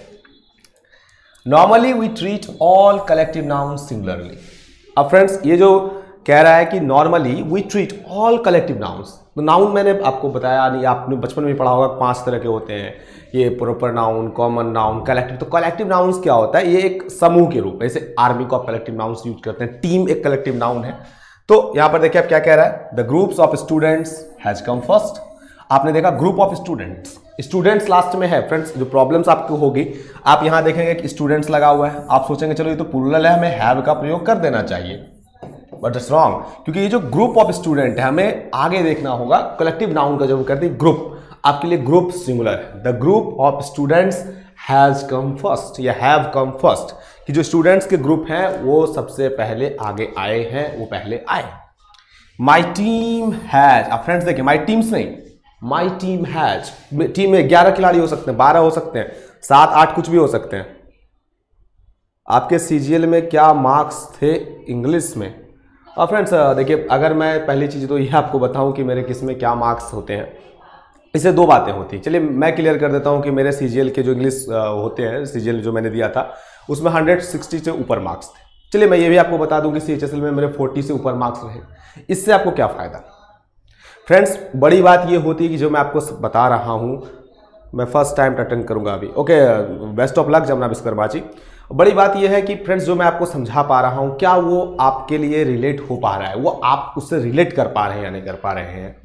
normally we treat all collective nouns similarly. अब फ्रेंड्स ये जो कह रहा है कि normally we treat all collective nouns, तो नाउन मैंने आपको बताया नहीं, आपने बचपन में पढ़ा होगा 5 तरह के होते हैं, ये proper noun, common noun, collective. तो कलेक्टिव नाउन्स क्या होता है? ये एक समूह के रूप, जैसे आर्मी को आप कलेक्टिव नाउन्स यूज करते हैं, टीम एक कलेक्टिव नाउन है। तो यहां पर देखिए आप क्या कह रहा है, the groups of students has come first. आपने देखा group of students, students last में है। फ्रेंड्स जो प्रॉब्लम्स आपको होगी, आप यहां देखेंगे कि स्टूडेंट्स लगा हुआ है, आप सोचेंगे चलो ये तो प्लूरल है, हमें हैव का प्रयोग कर देना चाहिए, बट इट्स रॉन्ग, क्योंकि ये जो ग्रुप ऑफ स्टूडेंट है हमें आगे देखना होगा। कलेक्टिव नाउन का जब हम करते हैं ग्रुप, आपके लिए ग्रुप सिंगुलर है। The group of students has come first या हैव कम फर्स्ट, कि जो स्टूडेंट्स के ग्रुप हैं वो सबसे पहले आगे आए हैं, वो पहले आए। माई टीम हैज, अब फ्रेंड्स देखिए माई टीम्स नहीं, माई टीम हैज, टीम में 11 खिलाड़ी हो सकते हैं, 12 हो सकते हैं, 7, 8 कुछ भी हो सकते हैं। आपके सीजीएल में क्या मार्क्स थे इंग्लिश में? और फ्रेंड्स देखिए, अगर मैं पहली चीज़ तो ये आपको बताऊं कि मेरे किस में क्या मार्क्स होते हैं, इससे 2 बातें होती हैं। चलिए मैं क्लियर कर देता हूं कि मेरे सीजीएल के जो इंग्लिश होते हैं, सीजीएल जो मैंने दिया था उसमें 160 से ऊपर मार्क्स थे। चलिए मैं ये भी आपको बता दूं कि सीएचएसएल में मेरे 40 से ऊपर मार्क्स रहे। इससे आपको क्या फ़ायदा? फ्रेंड्स बड़ी बात ये होती है कि जो मैं आपको बता रहा हूँ, मैं फर्स्ट टाइम अटेंड करूँगा अभी। Okay, best of luck Jamuna Vishwakarma ji. बड़ी बात यह है कि फ्रेंड्स जो मैं आपको समझा पा रहा हूँ, क्या वो आपके लिए रिलेट हो पा रहा है, वो आप उससे रिलेट कर पा रहे हैं या नहीं कर पा रहे हैं,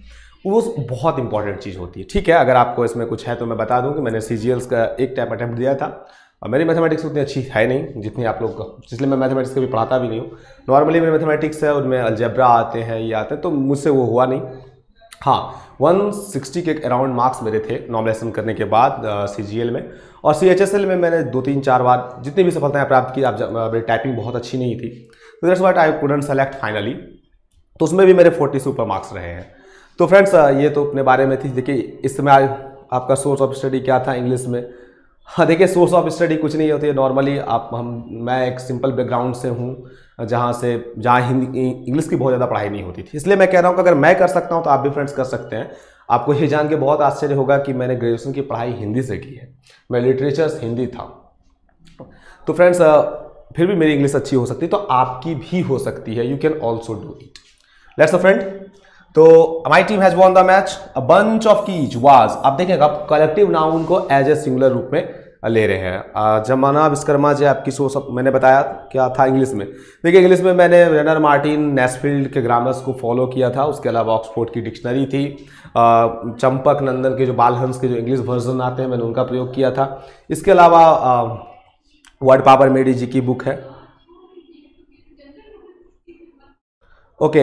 वो बहुत इंपॉर्टेंट चीज़ होती है। ठीक है, अगर आपको इसमें कुछ है तो मैं बता दूं कि मैंने सीजीएल्स का एक टाइम अटैम्प्ट दिया था और मेरी मैथमेटिक्स उतनी अच्छी है नहीं जितनी आप लोग का, इसलिए मैं मैथमेटिक्स कभी पढ़ाता भी नहीं हूँ। नॉर्मली मेरे मैथमेटिक्स है, उनमें अलजेब्रा आते हैं, ये आते हैं, तो मुझसे वो हुआ नहीं। हाँ 160 के अराउंड मार्क्स मेरे थे नॉमिनेशन करने के बाद सीजीएल में, और सीएचएसएल में मैंने 2-3-4 बार जितनी भी सफलताएं प्राप्त की। मेरी टाइपिंग बहुत अच्छी नहीं थी, तो that's what I couldn't select finally, तो उसमें भी मेरे 40 से ऊपर मार्क्स रहे हैं। तो फ्रेंड्स ये तो अपने बारे में थी। देखिए इस समय आपका सोर्स ऑफ स्टडी क्या था इंग्लिश में? हाँ देखिए, सोर्स ऑफ स्टडी कुछ नहीं होती है नॉर्मली। मैं एक सिंपल बैकग्राउंड से हूँ, जहाँ हिंदी इंग्लिश की बहुत ज़्यादा पढ़ाई नहीं होती थी। इसलिए मैं कह रहा हूँ कि अगर मैं कर सकता हूँ तो आप भी फ्रेंड्स कर सकते हैं। आपको ये जान के बहुत आश्चर्य होगा कि मैंने ग्रेजुएशन की पढ़ाई हिंदी से की है, मैं लिटरेचर हिंदी था। तो फ्रेंड्स फिर भी मेरी इंग्लिश अच्छी हो सकती है, तो आपकी भी हो सकती है। You can also do it. Let's a friend, तो my team has won the match, a bunch of keys was. आप देखेंगे आप कलेक्टिव नाउन को एज ए सिंगुलर रूप में ले रहे हैं। जमुना विश्वकर्मा जी आपकी सोच, मैंने बताया क्या था इंग्लिश में। देखिए इंग्लिश में मैंने रेनर मार्टिन नेस्फील्ड के ग्रामर्स को फॉलो किया था, उसके अलावा ऑक्सफोर्ड की डिक्शनरी थी, चंपक नंदन के जो बालहंस के जो इंग्लिश वर्जन आते हैं मैंने उनका प्रयोग किया था। इसके अलावा वर्ड पावर मेडी जी की बुक है। ओके,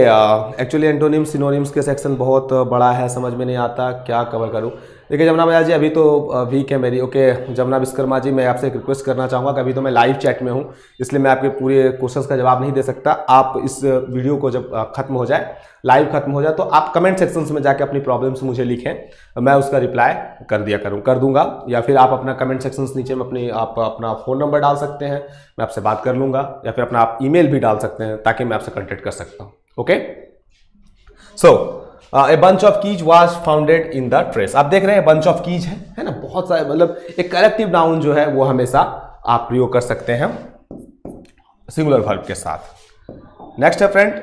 एक्चुअली एंटोनिम्स सिनोनिम्स के सेक्शन बहुत बड़ा है, समझ में नहीं आता क्या कवर करूं। देखिए जमुना भैया जी अभी तो वीक है मेरी। ओके जमुना विश्वकर्मा जी, मैं आपसे एक रिक्वेस्ट करना चाहूँगा कि अभी तो मैं लाइव चैट में हूं, इसलिए मैं आपके पूरे क्वेश्चंस का जवाब नहीं दे सकता। आप इस वीडियो को जब खत्म हो जाए, लाइव खत्म हो जाए, तो आप कमेंट सेक्शंस में जाके अपनी प्रॉब्लम्स मुझे लिखें, मैं उसका रिप्लाई कर दूंगा। या फिर आप अपना कमेंट सेक्शंस नीचे में आप अपना फ़ोन नंबर डाल सकते हैं, मैं आपसे बात कर लूँगा, या फिर अपना आप ईमेल भी डाल सकते हैं ताकि मैं आपसे कॉन्टेक्ट कर सकता हूँ। Okay, so a bunch of keys was founded in the trace. आप देख रहे हैं बंच ऑफ कीज है ना, बहुत सारे, मतलब एक कलेक्टिव नाउन जो है वो हमेशा आप प्रयोग कर सकते हैं सिंगुलर वर्ब के साथ। नेक्स्ट है friend,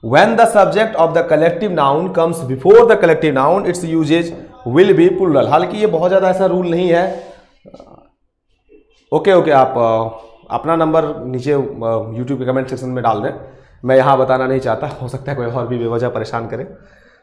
when the subject of the collective noun comes before the collective noun it's usages will be plural. हालांकि ये बहुत ज्यादा ऐसा रूल नहीं है। ओके, आप अपना नंबर नीचे यूट्यूब के कमेंट सेक्शन में डाल दें, मैं यहाँ बताना नहीं चाहता, हो सकता है कोई और भी बेवजह परेशान करे।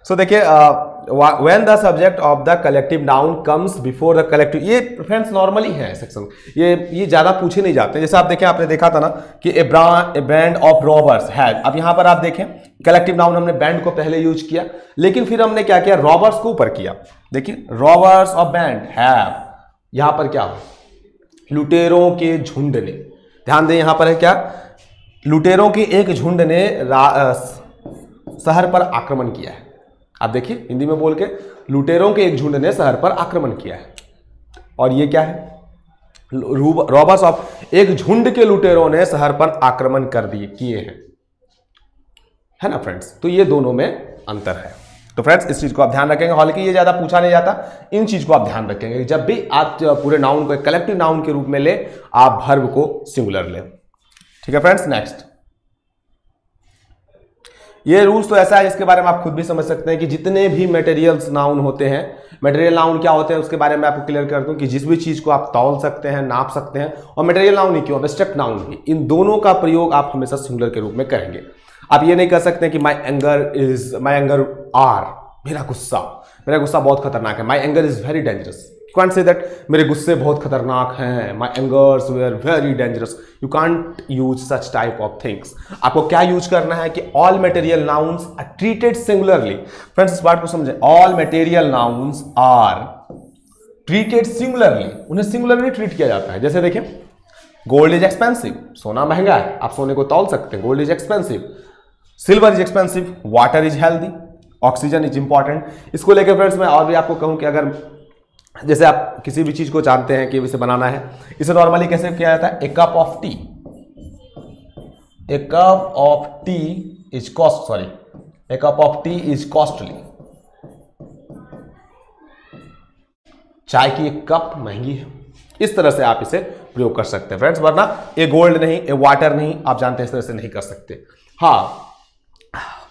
सो देखिए, when the subject of the collective noun comes before the collective, ये फ्रेंड्स नॉर्मली है सेक्शन, ये ज़्यादा पूछे नहीं जाते। जैसे आप देखें, आपने देखा था ना कि A band of robbers had. अब यहाँ पर आप देखें कलेक्टिव नाउन हमने बैंड को पहले यूज किया, लेकिन फिर हमने क्या किया, रॉबर्स को ऊपर किया। देखिए रॉबर्स ऑफ बैंड हैव, यहाँ पर क्या हो, लुटेरों के झुंड ने, ध्यान दें यहाँ पर है क्या, लुटेरों के एक झुंड ने शहर पर आक्रमण किया है। आप देखिए हिंदी में बोल के, लुटेरों के एक झुंड ने शहर पर आक्रमण किया है। और ये क्या है? रॉबर्स ऑफ, एक झुंड के लुटेरों ने शहर पर आक्रमण कर दिए किए हैं, है ना फ्रेंड्स। तो ये दोनों में अंतर है। तो फ्रेंड्स इस चीज को आप ध्यान रखेंगे, हालांकि ये ज्यादा पूछा नहीं जाता, इन चीज को आप ध्यान रखेंगे जब भी आप पूरे नाउन को कलेक्टिव नाउन के रूप में ले, आप वर्ब को सिंगुलर ले। ठीक है फ्रेंड्स, नेक्स्ट। ये रूल्स तो ऐसा है इसके बारे में आप खुद भी समझ सकते हैं कि जितने भी मटेरियल्स नाउन होते हैं, मटेरियल नाउन क्या होते हैं उसके बारे में आपको क्लियर कर दूं कि जिस भी चीज को आप तौल सकते हैं, नाप सकते हैं, और मटेरियल नाउन ही क्यों, एब्स्ट्रैक्ट नाउन भी, इन दोनों का प्रयोग आप हमेशा सिंगुलर के रूप में करेंगे। आप ये नहीं कर सकते कि माई एंगर आर, मेरा गुस्सा बहुत खतरनाक है, माई anger is very dangerous. You can't say that मेरे गुस्से बहुत खतरनाक हैं, my angers were very dangerous. You can't use such type of things. आपको क्या यूज करना है कि all material nouns are treated singularly. Friends इस बात को समझें, all material nouns are treated singularly. उन्हें सिंगुलरली ट्रीट किया जाता है। जैसे देखिए, गोल्ड इज एक्सपेंसिव, सोना महंगा है, आप सोने को तौल सकते हैं, gold is expensive. Silver is expensive, water is healthy, oxygen is important. इसको लेकर फ्रेंड्स मैं और भी आपको कहूं कि अगर जैसे आप किसी भी चीज को जानते हैं कि इसे बनाना है, इसे नॉर्मली कैसे किया जाता है? A cup of tea, a cup of tea is cost, sorry, a cup of tea is costly. चाय की एक कप महंगी है। इस तरह से आप इसे प्रयोग कर सकते हैं फ्रेंड्स, वरना ए गोल्ड नहीं, ए वाटर नहीं, आप जानते हैं इस तरह से नहीं कर सकते। हाँ,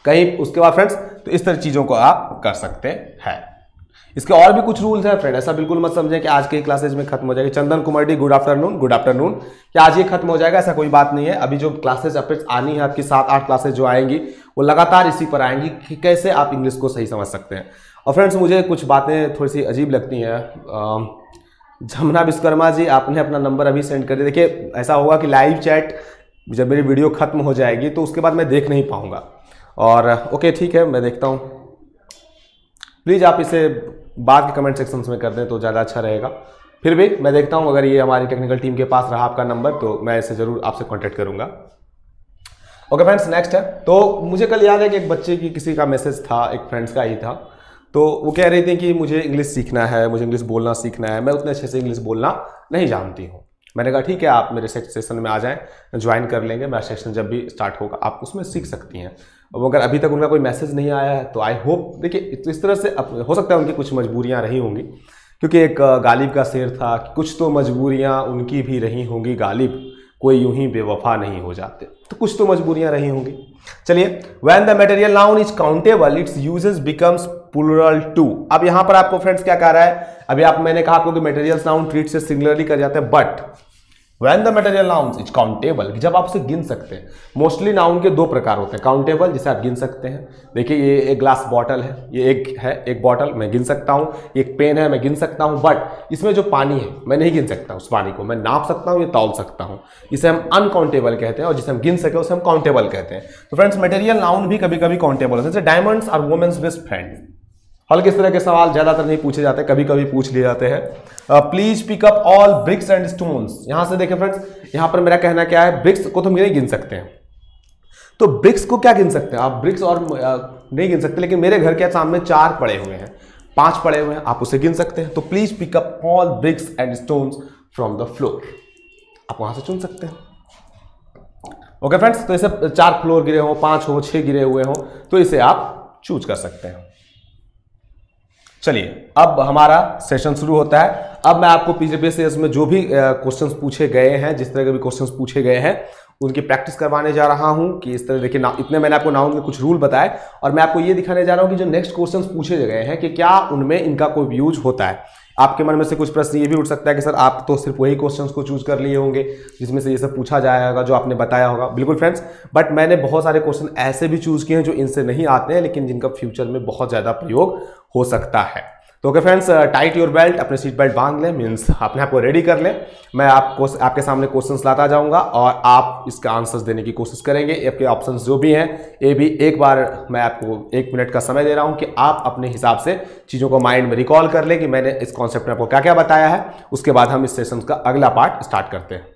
कहीं उसके बाद फ्रेंड्स तो इस तरह चीजों को आप कर सकते हैं। इसके और भी कुछ रूल्स हैं फ्रेंड, ऐसा बिल्कुल मत समझें कि आज के क्लासेज में खत्म हो जाएगी। Chandan Kumar D, good afternoon, good afternoon. क्या आज ये खत्म हो जाएगा? ऐसा कोई बात नहीं है। अभी जो क्लासेज अपडेट्स आनी है आपकी 7-8 क्लासेज जो आएंगी वो लगातार इसी पर आएंगी कि कैसे आप इंग्लिश को सही समझ सकते हैं। और फ्रेंड्स मुझे कुछ बातें थोड़ी सी अजीब लगती हैं। जमुना विश्वकर्मा जी, आपने अपना नंबर अभी सेंड कर दिया। देखिए ऐसा होगा कि लाइव चैट जब मेरी वीडियो खत्म हो जाएगी तो उसके बाद मैं देख नहीं पाऊंगा। और ओके ठीक है, मैं देखता हूँ। प्लीज़ आप इसे बाद के कमेंट सेक्शंस में कर दें तो ज़्यादा अच्छा रहेगा। फिर भी मैं देखता हूँ, अगर ये हमारी टेक्निकल टीम के पास रहा आपका नंबर तो मैं इसे ज़रूर आपसे कॉन्टैक्ट करूँगा। ओके फ्रेंड्स, नेक्स्ट है। तो मुझे कल याद है कि एक बच्चे की किसी का मैसेज था, एक फ्रेंड्स का ही था, तो वो कह रही थी कि मुझे इंग्लिश सीखना है, मुझे इंग्लिश बोलना सीखना है, मैं उतने अच्छे से इंग्लिश बोलना नहीं जानती हूँ। मैंने कहा ठीक है, आप मेरे सेक्शन में आ जाएं, ज्वाइन कर लेंगे, मेरा सेक्शन जब भी स्टार्ट होगा आप उसमें सीख सकती हैं। अब अगर अभी तक उनका कोई मैसेज नहीं आया है तो आई होप, देखिए इस तरह से हो सकता है उनकी कुछ मजबूरियां रही होंगी, क्योंकि एक गालिब का शेर था कि कुछ तो मजबूरियां उनकी भी रही होंगी गालिब, कोई यूं ही बेवफा नहीं हो जाते। तो कुछ तो मजबूरियां रही होंगी। चलिए, when the material noun is countable its usages becomes plural too. अब यहां पर आपको फ्रेंड्स क्या कह रहा है? अभी मैंने कहा आपको कि मटेरियल नाउन ट्रीट से सिंगुलरली कर जाते हैं, but When the material nouns is countable, जब आप उसे गिन सकते हैं। मोस्टली नाउन के दो प्रकार होते हैं, काउंटेबल जिसे आप गिन सकते हैं। देखिए ये एक ग्लास बॉटल है, ये एक बॉटल मैं गिन सकता हूँ, एक पेन है मैं गिन सकता हूँ, बट इसमें जो पानी है मैं नहीं गिन सकता। उस पानी को मैं नाप सकता हूँ, ये तौल सकता हूँ, इसे हम अनकाउंटेबल कहते हैं, और जिसे हम गिन सके उसे हम काउंटेबल कहते हैं। तो फ्रेंड्स मटेरियल नाउन भी कभी कभी काउंटेबल होते हैं। जैसे diamonds are women's best friend. हल्के इस तरह के सवाल ज्यादातर नहीं पूछे जाते, कभी कभी पूछ लिए जाते हैं। Please pick up all bricks and stones. यहां से देखें फ्रेंड्स, यहां पर मेरा कहना क्या है, ब्रिक्स को तो हम नहीं गिन सकते हैं, तो ब्रिक्स को क्या गिन सकते हैं आप? ब्रिक्स और नहीं गिन सकते, लेकिन मेरे घर के सामने 4 पड़े हुए हैं, 5 पड़े हुए हैं, आप उसे गिन सकते हैं। तो please pick up all bricks and stones from the floor, आप वहां से चुन सकते हैं। ओके फ्रेंड्स, तो इसे 4 फ्लोर गिरे हो, 5 हो, 6 गिरे हुए हो, तो इसे आप चूज कर सकते हैं। चलिए अब हमारा सेशन शुरू होता है। अब मैं आपको प्रीवियस ईयर्स में जो भी क्वेश्चंस पूछे गए हैं, जिस तरह के भी क्वेश्चंस पूछे गए हैं, उनकी प्रैक्टिस करवाने जा रहा हूं कि इस तरह देखिए इतने मैंने आपको नाउन के कुछ रूल बताए, और मैं आपको ये दिखाने जा रहा हूं कि जो नेक्स्ट क्वेश्चंस पूछे गए हैं कि क्या उनमें इनका कोई यूज होता है। आपके मन में से कुछ प्रश्न ये भी उठ सकता है कि सर आप तो सिर्फ वही क्वेश्चंस को चूज कर लिए होंगे जिसमें से ये सब पूछा जाएगा जो आपने बताया होगा। बिल्कुल फ्रेंड्स, बट मैंने बहुत सारे क्वेश्चन ऐसे भी चूज किए हैं जो इनसे नहीं आते हैं, लेकिन जिनका फ्यूचर में बहुत ज्यादा प्रयोग हो सकता है। तो okay friends, tight your belt, अपने सीट बेल्ट बांध लें, मीन्स अपने आप को रेडी कर लें। मैं आपके सामने क्वेश्चंस लाता जाऊंगा और आप इसका आंसर्स देने की कोशिश करेंगे। आपके ऑप्शंस जो भी हैं, ये भी एक बार मैं आपको 1 मिनट का समय दे रहा हूं कि आप अपने हिसाब से चीज़ों को माइंड में रिकॉल कर लें कि मैंने इस कॉन्सेप्ट में आपको क्या क्या बताया है। उसके बाद हम इस सेशन का अगला पार्ट स्टार्ट करते हैं।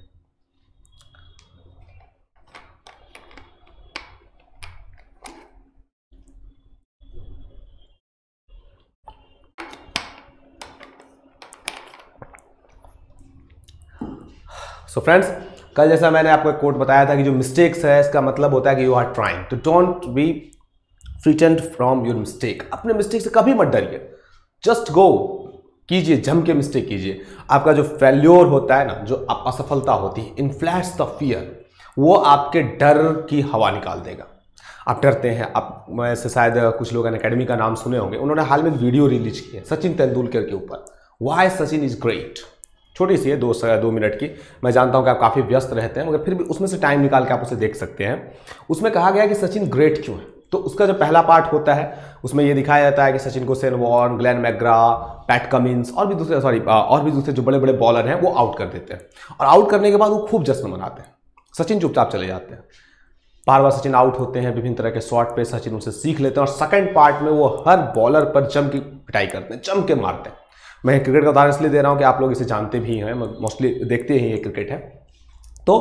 सो फ्रेंड्स, कल जैसा मैंने आपको एक कोट बताया था कि जो मिस्टेक्स है इसका मतलब होता है कि यू आर ट्राइंग, तो don't be frightened from your mistake. अपने मिस्टेक से कभी मत डरिए, जस्ट गो कीजिए, जम के मिस्टेक कीजिए। आपका जो फेल्योर होता है ना, जो असफलता होती है, इन्फ्लैट्स द फियर, वो आपके डर की हवा निकाल देगा। आप डरते हैं, आप में से शायद कुछ लोग अकेडमी का नाम सुने होंगे, उन्होंने हाल में एक वीडियो रिलीज की है सचिन तेंदुलकर के ऊपर, वाई सचिन इज ग्रेट। छोटी सी है, 2 मिनट की। मैं जानता हूं कि आप काफ़ी व्यस्त रहते हैं, मगर फिर भी उसमें से टाइम निकाल के आप उसे देख सकते हैं। उसमें कहा गया कि सचिन ग्रेट क्यों है। तो उसका जो पहला पार्ट होता है उसमें यह दिखाया जाता है कि सचिन को Shane Warne, Glenn McGrath, Pat Cummins और भी दूसरे जो बड़े बड़े बॉलर हैं वो आउट कर देते हैं, और आउट करने के बाद वो खूब जश्न मनाते हैं। सचिन चुपचाप चले जाते हैं। बार बार सचिन आउट होते हैं, विभिन्न तरह के शॉट पे सचिन उनसे सीख लेते हैं, और सेकंड पार्ट में वो हर बॉलर पर जम की पिटाई करते हैं, जम के मारते हैं। मैं क्रिकेट का उदाहरण इसलिए दे रहा हूं कि आप लोग इसे जानते भी हैं, मोस्टली देखते ही ये क्रिकेट है। तो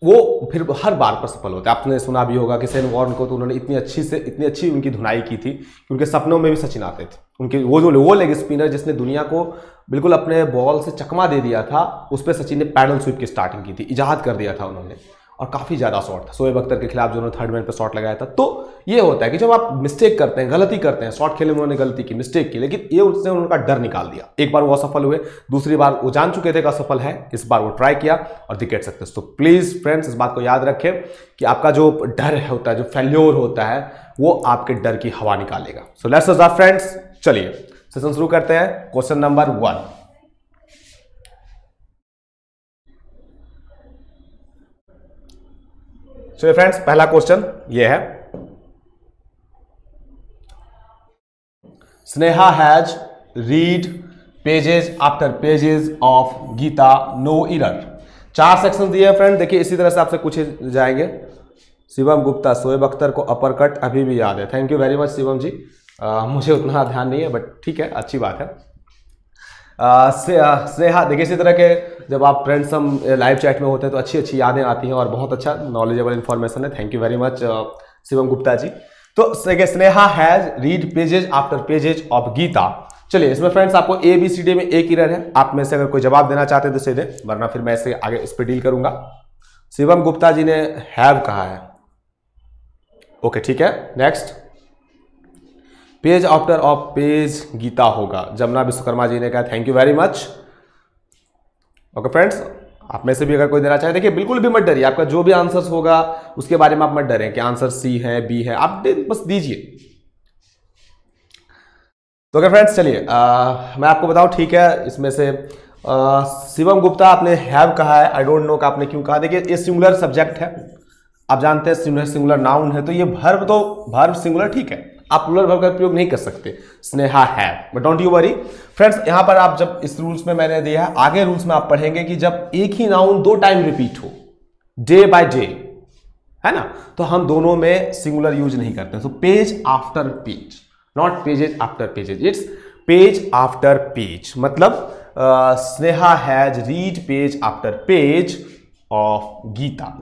वो फिर हर बार पर सफल होते हैं। आपने सुना भी होगा कि शेन वॉर्न को तो उन्होंने इतनी अच्छी उनकी धुनाई की थी कि उनके सपनों में भी सचिन आते थे। उनके वो लेग स्पिनर जिसने दुनिया को बिल्कुल अपने बॉल से चकमा दे दिया था, उस पर सचिन ने पैडल स्वीप की स्टार्टिंग की थी, इजाद कर दिया था उन्होंने, और काफ़ी ज़्यादा शॉट था। शोएब अख्तर के खिलाफ जो उन्होंने थर्ड मैन पर शॉट लगाया था। तो ये होता है कि जब आप मिस्टेक करते हैं, गलती करते हैं, शॉट खेलने में उन्होंने गलती की, मिस्टेक की, लेकिन ये उसने उनका डर निकाल दिया। एक बार वो असफल हुए, दूसरी बार वो जान चुके थे कि असफल है, इस बार वो ट्राई किया और दे गेट सक्सेस। तो प्लीज़ फ्रेंड्स, इस बात को याद रखें कि आपका जो डर होता है, जो फेल्योर होता है, वो आपके डर की हवा निकालेगा। सो लेट्स स्टार्ट फ्रेंड्स, चलिए सेशन शुरू करते हैं। Question number 1। चलिए फ्रेंड्स, पहला क्वेश्चन ये है, Sneha has read pages after pages of Gita, no error. 4 section दिए हैं फ्रेंड, देखिए इसी तरह से आपसे पूछे जाएंगे। शिवम गुप्ता, शोएब अख्तर को अपर कट अभी भी याद है। Thank you very much Shivam ji. मुझे उतना ध्यान नहीं है, बट ठीक है, अच्छी बात है। स्नेहा, देखिए इसी तरह के जब आप फ्रेंड्स हम लाइव चैट में होते हैं तो अच्छी अच्छी यादें आती हैं, और बहुत अच्छा नॉलेजेबल इन्फॉर्मेशन है। Thank you very much Shivam Gupta ji. तो Sneha has read pages after pages of Gita. चलिए, इसमें फ्रेंड्स आपको ABCD में एक एरर है। आप में से अगर कोई जवाब देना चाहते हैं तो सीधे, वरना फिर मैं इसे आगे इस पर डील करूंगा। शिवम गुप्ता जी ने हैव कहा है, ओके ठीक है। Next, page after of page Gita होगा, जमुना विश्वकर्मा जी ने कहा। Thank you very much. Okay friends, आप में से भी अगर कोई देना चाहे, देखिए बिल्कुल भी मत डरिए, आपका जो भी आंसर्स होगा उसके बारे में आप मत डरें कि आंसर C है, B है, आप बस दीजिए। तो अगर फ्रेंड्स चलिए मैं आपको बताऊं, ठीक है, इसमें से शिवम गुप्ता आपने हैव कहा है, आई डोंट नो कि आपने क्यों कहा। देखिए ये सिंगुलर सब्जेक्ट है, आप जानते हैं सिंगुलर नाउन है, तो ये वर्ब सिंगुलर ठीक है, आप प्लूरल वर्ब का प्रयोग नहीं कर सकते। स्नेहा है, but don't you worry friends. यहां पर आप जब इस रूल्स में मैंने दिया है, आगे रूल्स में आप पढ़ेंगे कि जब एक ही नाउन 2 टाइम रिपीट हो, डे बाय डे, है ना, तो हम दोनों में सिंगुलर यूज नहीं करते। So page after page, not pages after pages, it's page after page. मतलब Sneha has read page after page of Gita.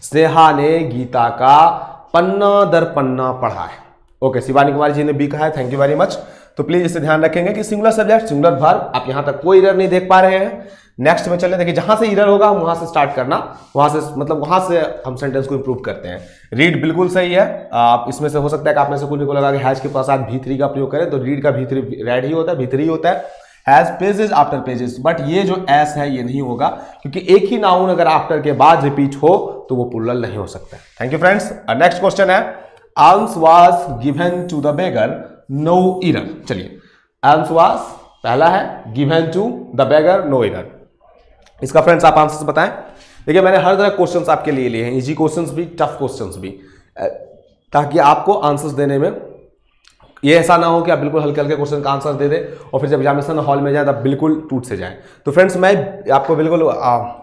Sneha ने गीता का पन्ना दर पन्ना पढ़ा है। ओके, शिवानी कुमारी जी ने भी कहा है, थैंक यू वेरी मच। तो प्लीज इसे ध्यान रखेंगे कि सिंगुलर सब्जेक्ट, सिंगुलर वर्ब, आप यहां तक कोई एरर नहीं देख पा रहे हैं। नेक्स्ट में चले, देखिए जहां से एरर होगा हम वहां से स्टार्ट करना, वहां से मतलब वहां से हम सेंटेंस को इंप्रूव करते हैं। रीड बिल्कुल सही है। आप इसमें से हो सकता है कि आप में से कुछ को लगा कि हैज के पास आप V3 का प्रयोग करें, तो रीड का V3 रेड ही होता है, V3 होता है। Has pages after pages, but ये जो एस है ये नहीं होगा, क्योंकि एक ही नाउन अगर आफ्टर के बाद रिपीट हो तो वो प्लूरल नहीं हो सकता। Thank you friends. Next question है, alms was given to the beggar, no error. चलिए, आल्म्स वाज पहला है, given to the beggar, no error. इसका फ्रेंड्स आप आंसर बताएं। देखिए मैंने हर तरह क्वेश्चंस आपके लिए लिए हैं, इजी क्वेश्चंस भी, टफ क्वेश्चंस भी, ताकि आपको आंसर्स देने में ये ऐसा ना हो कि आप बिल्कुल हल्के हल्के क्वेश्चन का आंसर दे दें और फिर जब एग्जामिनेशन हॉल में जाए तब बिल्कुल टूट से जाए। तो फ्रेंड्स मैं आपको बिल्कुल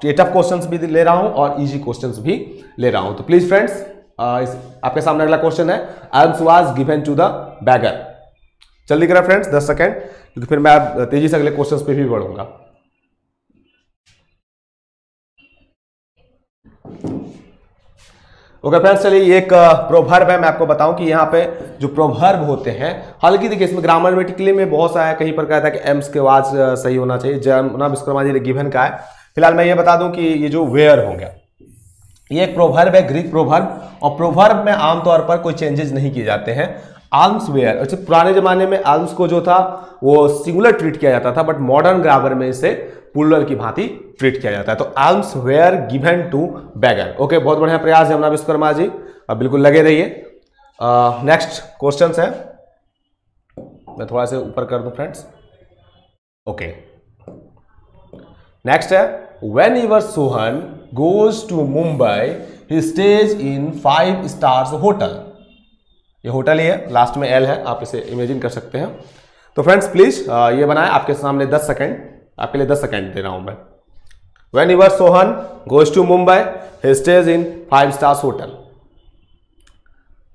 ये टफ क्वेश्चंस भी ले रहा हूं और इजी क्वेश्चंस भी ले रहा हूं। तो प्लीज फ्रेंड्स आपके सामने अगला क्वेश्चन है, alms was given to the beggar. जल्दी करें फ्रेंड्स, 10 सेकेंड, क्योंकि फिर मैं तेजी से अगले क्वेश्चन पे भी बढ़ूंगा। ओके फ्रेंड्स, चलिए एक प्रोवर्ब है, मैं आपको बताऊं कि यहाँ पे जो प्रोवर्ब होते हैं, हालांकि देखिए इसमें ग्रामेटिकली में बहुत सा है, कहीं पर कहता है कि एम्स के आवाज सही होना चाहिए, जमुना विश्वकर्मा जी ने गिवन का है। फिलहाल मैं ये बता दूं कि ये जो वेयर हो गया, ये एक प्रोवर्ब है, ग्रीक प्रोवर्ब, और प्रोवर्ब में आमतौर पर कोई चेंजेस नहीं किए जाते हैं। आर्म्स वेयर, अच्छा पुराने जमाने में आर्म्स को जो था वो सिंगुलर ट्रीट किया जाता था, बट मॉडर्न ग्रामर में इसे प्लूरल की भांति ट्रीट किया जाता है। तो arms were given to beggar. Okay, बहुत बढ़िया प्रयास जमुना विश्वकर्मा जी, अब बिल्कुल लगे रहिए। नेक्स्ट क्वेश्चन है, मैं थोड़ा सा ऊपर कर दूं फ्रेंड्स। ओके, नेक्स्ट है, whenever Sohan goes to Mumbai he stays in 5 stars hotel. ये होटल ही है, लास्ट में एल है, आप इसे इमेजिन कर सकते हैं। तो फ्रेंड्स प्लीज ये बनाए, आपके सामने 10 सेकेंड, आपके लिए 10 सेकेंड दे रहा हूं मैं। Whenever Sohan goes to Mumbai he stays in 5 stars hotel.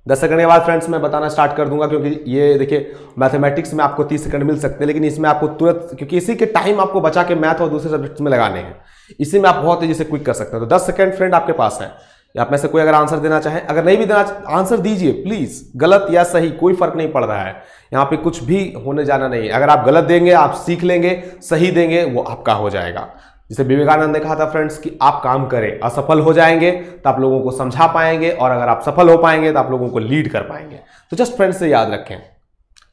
10 second के बाद फ्रेंड्स मैं बताना स्टार्ट कर दूंगा, क्योंकि ये देखिए मैथमेटिक्स में आपको 30 सेकंड मिल सकते हैं, लेकिन इसमें आपको तुरंत, क्योंकि इसी के टाइम आपको बचा के मैथ और दूसरे सब्जेक्ट्स में लगाने हैं, इसी में आप बहुत तेजी से क्विक कर सकते हैं। तो 10 सेकंड फ्रेंड आपके पास है, आप में से कोई अगर आंसर देना चाहे, अगर नहीं भी देना आंसर दीजिए प्लीज, गलत या सही कोई फर्क नहीं पड़ रहा है, यहाँ पे कुछ भी होने जाना नहीं है। अगर आप गलत देंगे आप सीख लेंगे, सही देंगे वो आपका हो जाएगा। जिसे विवेकानंद ने कहा था फ्रेंड्स कि आप काम करें, असफल हो जाएंगे तो आप लोगों को समझा पाएंगे, और अगर आप सफल हो पाएंगे तो आप लोगों को लीड कर पाएंगे। तो जस्ट फ्रेंड्स से याद रखें।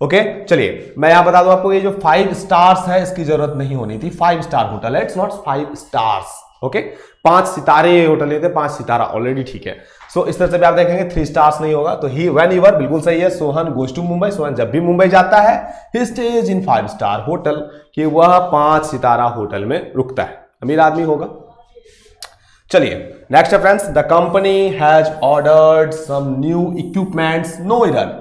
ओके, चलिए मैं यहां बता दूं आपको, ये जो 5 स्टार्स है इसकी जरूरत नहीं होनी थी। 5 स्टार होटल है, इट्स नॉट 5 स्टार्स। ओके, 5 सितारे होटल नहीं थे, 5 सितारा ऑलरेडी ठीक है। सो इस तरह से भी आप देखेंगे 3 स्टार्स नहीं होगा। तो ही वेन एवर बिल्कुल सही है। सोहन गोज टू मुंबई, सोहन जब भी मुंबई जाता है, ही स्टेज इन 5 स्टार होटल, कि वह 5 सितारा होटल में रुकता है, अमीर आदमी होगा। चलिए नेक्स्ट है friends, the company has ordered some new equipments, no error.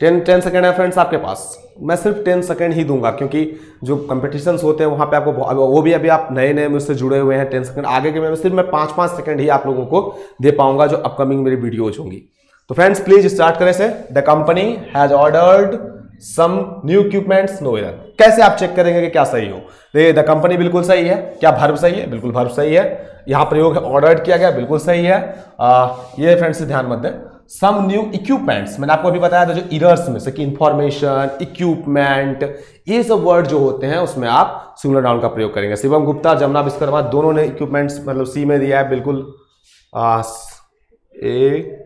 10 second है फ्रेंड्स आपके पास, मैं सिर्फ 10 सेकेंड ही दूंगा, क्योंकि जो कंपटीशंस होते हैं वहां पे आपको, वो भी अभी आप नए नए मुझसे जुड़े हुए हैं। 10 सेकेंड आगे के मैं सिर्फ 5-5 सेकेंड ही आप लोगों को दे पाऊंगा, जो अपकमिंग मेरी वीडियोज होंगी। तो फ्रेंड्स प्लीज स्टार्ट करें से, the company has ordered some new equipments, no error. कैसे आप चेक करेंगे कि क्या सही हो? देखिए द कंपनी बिल्कुल सही है। क्या भर्ब सही है? बिल्कुल भर्ब सही है। यहां प्रयोग है ऑर्डर्ड किया गया, बिल्कुल सही है। ये फ्रेंड्स ध्यान मत दें। सम न्यू इक्विपमेंट्स, मैंने आपको अभी बताया था जो इरर्स में से कि इंफॉर्मेशन, इक्विपमेंट, ये सब वर्ड जो होते हैं उसमें आप सिंगुलर नाउन का प्रयोग करेंगे। शिवम गुप्ता, जमुना विश्वकर्मा दोनों ने इक्विपमेंट्स मतलब सी में दिया है, बिल्कुल ए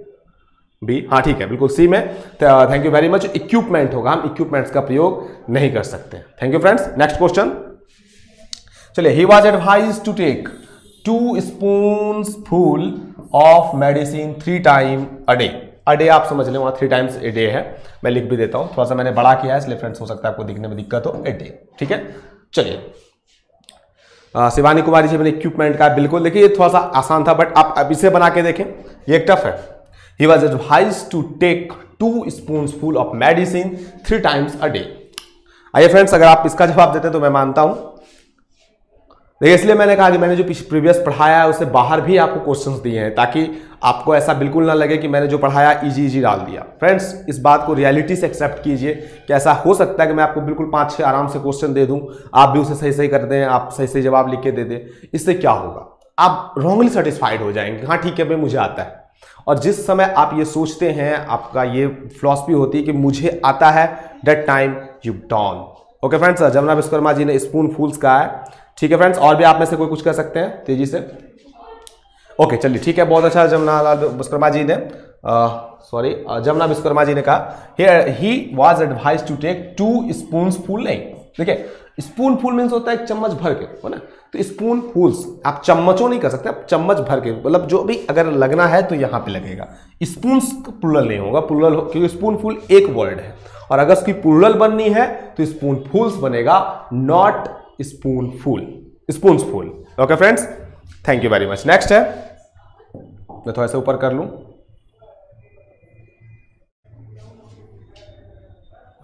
बी, हाँ ठीक है, बिल्कुल सी में। Thank you very much. Equipment होगा, हम इक्विपमेंट्स का प्रयोग नहीं कर सकते। Thank you friends. Next question, चलिए, he was advise to take 2 spoonsful of medicine 3 time a day. A day आप समझ लें, वहां 3 टाइम्स ए डे है, मैं लिख भी देता हूं, थोड़ा सा मैंने बड़ा किया है इसलिए फ्रेंड्स हो सकता है आपको दिखने में दिक्कत हो। ए डे, ठीक है। चलिए शिवानी कुमारी जी, मैंने इक्विपमेंट का बिल्कुल, देखिए ये थोड़ा सा आसान था, बट आप अब इसे बना के देखें, ये एक टफ है। He was advise to take 2 spoonsful of medicine 3 times a day. आइए फ्रेंड्स, अगर आप इसका जवाब देते हैं तो मैं मानता हूं। देखिए इसलिए मैंने कहा कि मैंने जो प्रीवियस पढ़ाया है उससे बाहर भी आपको क्वेश्चंस दिए हैं, ताकि आपको ऐसा बिल्कुल ना लगे कि मैंने जो पढ़ाया इजी डाल दिया। फ्रेंड्स इस बात को रियलिटी से एक्सेप्ट कीजिए कि ऐसा हो सकता है कि मैं आपको बिल्कुल 5-6 आराम से क्वेश्चन दे दूं, आप भी उसे सही कर दें, आप सही जवाब लिख के दे दें। इससे क्या होगा, आप रॉन्गली सेटिस्फाइड हो जाएंगे, हाँ ठीक है भाई मुझे आता है। और जिस समय आप ये सोचते हैं, आपका ये फिलॉसफी होती है कि मुझे आता है, that time you don. Okay friends, Jamuna Vishwakarma ji ने स्पूनफुल्स कहा है, ठीक है फ्रेंड्स। और भी आप में से कोई कुछ कर सकते हैं तेजी से? ओके चलिए ठीक है, बहुत अच्छा। जमुना विश्वकर्मा जी ने जमुना विश्वकर्मा जी ने कहा he was advise to take 2 spoonsful. नहीं, देखिए स्पूनफुल मीन्स होता है एक चम्मच भर के, है ना। तो स्पूनफुल्स आप चम्मचों नहीं कर सकते, आप चम्मच भर के, मतलब जो भी अगर लगना है तो यहां पे लगेगा। स्पून्स प्लूरल नहीं होगा, प्लूरल क्योंकि स्पूनफुल एक वर्ड है, और अगर उसकी प्लूरल बननी है तो स्पूनफुल्स बनेगा, not spoonful, spoonsful. Okay friends, thank you very much. Next है, मैं थोड़ा सा ऊपर कर लूं।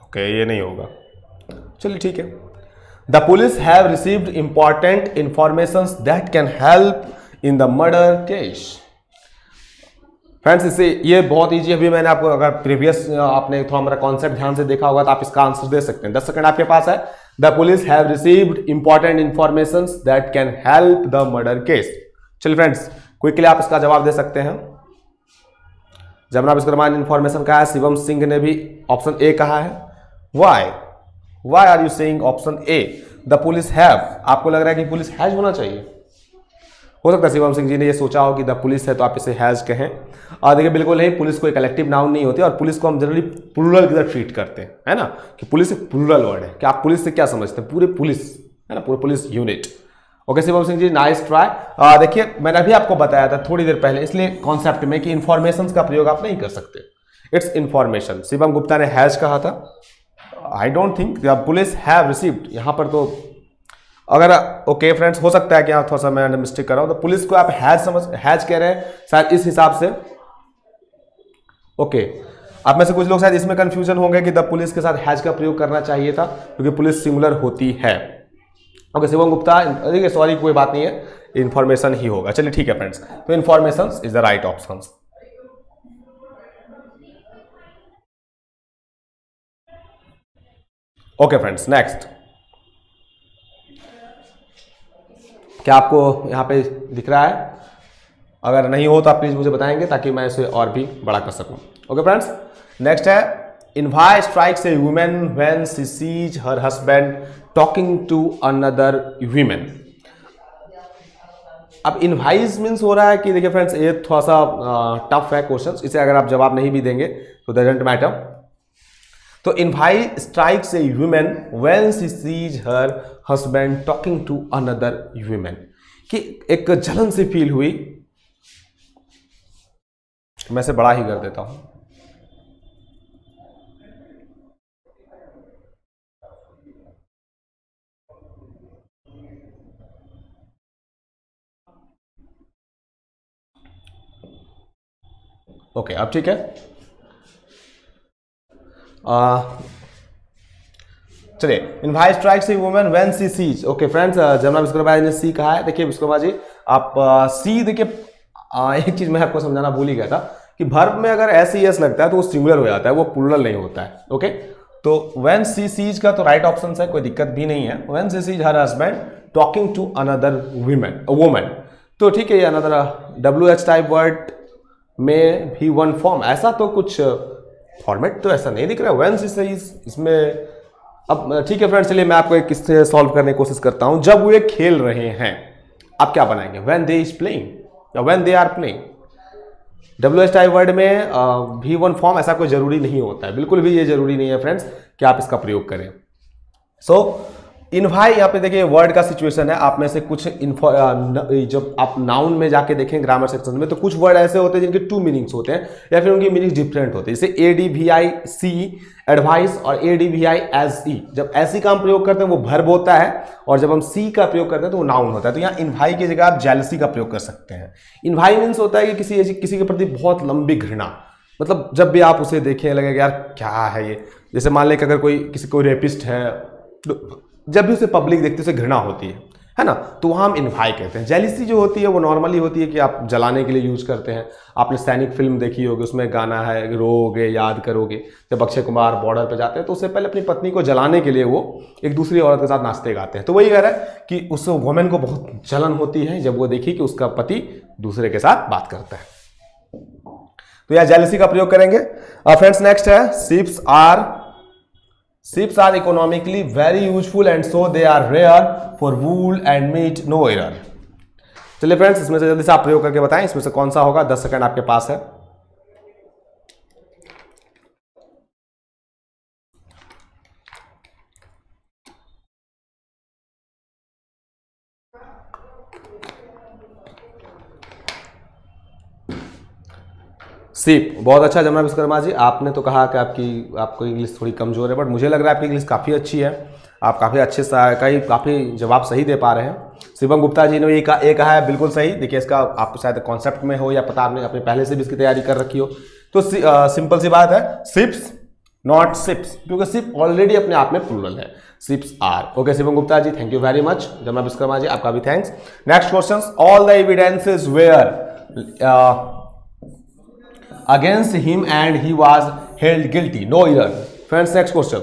ओके ये नहीं होगा, चलिए ठीक है। The police have received important information that can help in the murder case. Friends इससे ये बहुत ईजी, अभी मैंने आपको अगर प्रीवियस आपने थोड़ा हमारा कॉन्सेप्ट ध्यान से देखा होगा तो आप इसका आंसर दे सकते हैं। 10 सेकंड आपके पास है। The police have received important information that can help the murder case. चलिए फ्रेंड्स क्विकली आप इसका जवाब दे सकते हैं। जमुना विश्वकर्मा ने इन्फॉर्मेशन कहा है, शिवम सिंह ने भी ऑप्शन ए कहा है। Why are you saying option A the police have? आपको लग रहा है कि पुलिस हैज होना चाहिए? हो सकता है शिवम सिंह जी ने ये सोचा हो कि द पुलिस है तो आप इसे हैज कहें। और देखिए बिल्कुल नहीं, पुलिस कोई कलेक्टिव नाउन नहीं होती और पुलिस को हम जनरली प्लूरल की तरह ट्रीट करते हैं, है ना, कि पुलिस एक प्लूरल वर्ड है। कि आप पुलिस से क्या समझते हैं? पूरे पुलिस, है ना, पूरे police unit. Okay Shivam Singh ji, nice try. देखिए मैंने अभी आपको बताया था थोड़ी देर पहले, इसलिए कॉन्सेप्ट में कि इंफॉर्मेशन का प्रयोग आप नहीं कर सकते, इट्स इंफॉर्मेशन। शिवम गुप्ता ने हैज कहा था, I don't think police have received, यहां पर तो अगर ओके फ्रेंड्स, हो सकता है कि थोड़ा सा मैं मिस्टेक कर रहा हूं, तो पुलिस को आप हैज कह रहे हैं शायद इस हिसाब से। ओके आप में से कुछ लोग शायद इसमें कंफ्यूजन होंगे कि द पुलिस के साथ हैज का प्रयोग करना चाहिए था क्योंकि पुलिस सिंगुलर होती है। ओके शिवम गुप्ता, देखिए सॉरी कोई बात नहीं है, इंफॉर्मेशन ही होगा। चलिए ठीक है फ्रेंड्स, तो information is the right option. Okay friends, next, क्या आपको यहाँ पे दिख रहा है? अगर नहीं हो तो आप प्लीज मुझे बताएंगे ताकि मैं इसे और भी बड़ा कर सकूं। ओके फ्रेंड्स, नेक्स्ट है envy strikes a woman when she sees her husband talking to another women. अब इन्वाइज मीन्स हो रहा है कि देखिए फ्रेंड्स ये थोड़ा सा टफ है क्वेश्चन, इसे अगर आप जवाब नहीं भी देंगे तो डजंट मैटर। तो envy strikes a woman when she sees her husband talking to another woman, कि एक जलन सी फील हुई। मैं इसे बड़ा ही कर देता हूं। ओके अब ठीक है। चलिए, envy strikes a woman when she sees. Okay friends, Jamuna Vishwakarma ji ने सी कहा है। देखिए विश्वकर्मा जी आप सी देखिए, एक चीज मैं आपको समझाना भूल ही गया था कि वर्ब में अगर ऐसे एस लगता है तो वो सिंगुलर हो जाता है, वो प्लूरल नहीं होता है। ओके तो व्हेन शी सीज का तो राइट ऑप्शन है, कोई दिक्कत भी नहीं है। When she sees her husband talking to another women, तो ठीक है, ये अनदर WH टाइप वर्ड में भी वन फॉर्म, ऐसा तो कुछ फॉर्मेट तो ऐसा नहीं दिख रहा है। व्हेन शी सीज इसमें, अब ठीक है फ्रेंड्स, चलिए मैं आपको एक किससे सॉल्व करने की कोशिश करता हूं। जब वे खेल रहे हैं आप क्या बनाएंगे? व्हेन दे इज प्लेइंग या when they are playing. WH type word में भी वन फॉर्म ऐसा कोई जरूरी नहीं होता है, बिल्कुल भी ये जरूरी नहीं है फ्रेंड्स कि आप इसका प्रयोग करें। सो इन्वाई यहाँ पे देखिए वर्ड का सिचुएशन है, आप में से कुछ जब आप नाउन में जाके देखें ग्रामर सेक्शन में, तो कुछ वर्ड ऐसे होते हैं जिनके टू मीनिंग्स होते हैं या फिर उनकी मीनिंग्स डिफरेंट होते हैं, जैसे ADVIC एडवाइस और ADVISE। जब ऐसी का हम प्रयोग करते हैं वो वर्ब होता है, और जब हम सी का प्रयोग करते हैं तो वो नाउन होता है। तो यहाँ इन्वाई की जगह आप जेलसी का प्रयोग कर सकते हैं। इन्वाई मीन्स होता है कि किसी के प्रति बहुत लंबी घृणा, मतलब जब भी आप उसे देखें लगेगा यार क्या है ये। जैसे मान लें कि अगर कोई रेपिस्ट है, जब भी उसे पब्लिक देखती है उसे घृणा होती है ना, तो वहाँ हम इन्वाई कहते हैं। जेलिसी जो होती है वो नॉर्मली होती है कि आप जलाने के लिए यूज करते हैं। आपने सैनिक फिल्म देखी होगी, उसमें गाना है रोगे याद करोगे, जब अक्षय कुमार बॉर्डर पे जाते हैं तो उससे पहले अपनी पत्नी को जलाने के लिए वो एक दूसरी औरत के साथ नाचते गाते हैं। तो वही कह रहा है कि उस वुमेन को बहुत जलन होती है जब वो देखी कि उसका पति दूसरे के साथ बात करता है, तो यह जेलिसी का प्रयोग करेंगे। फ्रेंड्स नेक्स्ट है Ships are economically very useful and so they are rare for wool and meat, no error। चलिए फ्रेंड्स इसमें से जल्दी से आप प्रयोग करके बताएं, इसमें से कौन सा होगा। 10 सेकंड आपके पास है। सिप, बहुत अच्छा जमुना विश्वकर्मा जी, आपने तो कहा कि आपको इंग्लिश थोड़ी कमजोर है, बट मुझे लग रहा है आपकी इंग्लिश काफ़ी अच्छी है, आप काफ़ी अच्छे से काफ़ी जवाब सही दे पा रहे हैं। शिवम गुप्ता जी ने ये कहा है बिल्कुल सही। देखिए इसका आपको शायद कॉन्सेप्ट में हो या पता आपने अपने पहले से भी इसकी तैयारी कर रखी हो, तो सिंपल सी बात है, सिप्स नॉट सिप्स, क्योंकि सिप ऑलरेडी अपने आप में प्लूरल है, sips are. Okay Shivam Gupta ji, thank you very much. Jamuna Vishwakarma ji आपका भी thanks. Next question, all the evidences were against him and he was held guilty, no error। friends next question,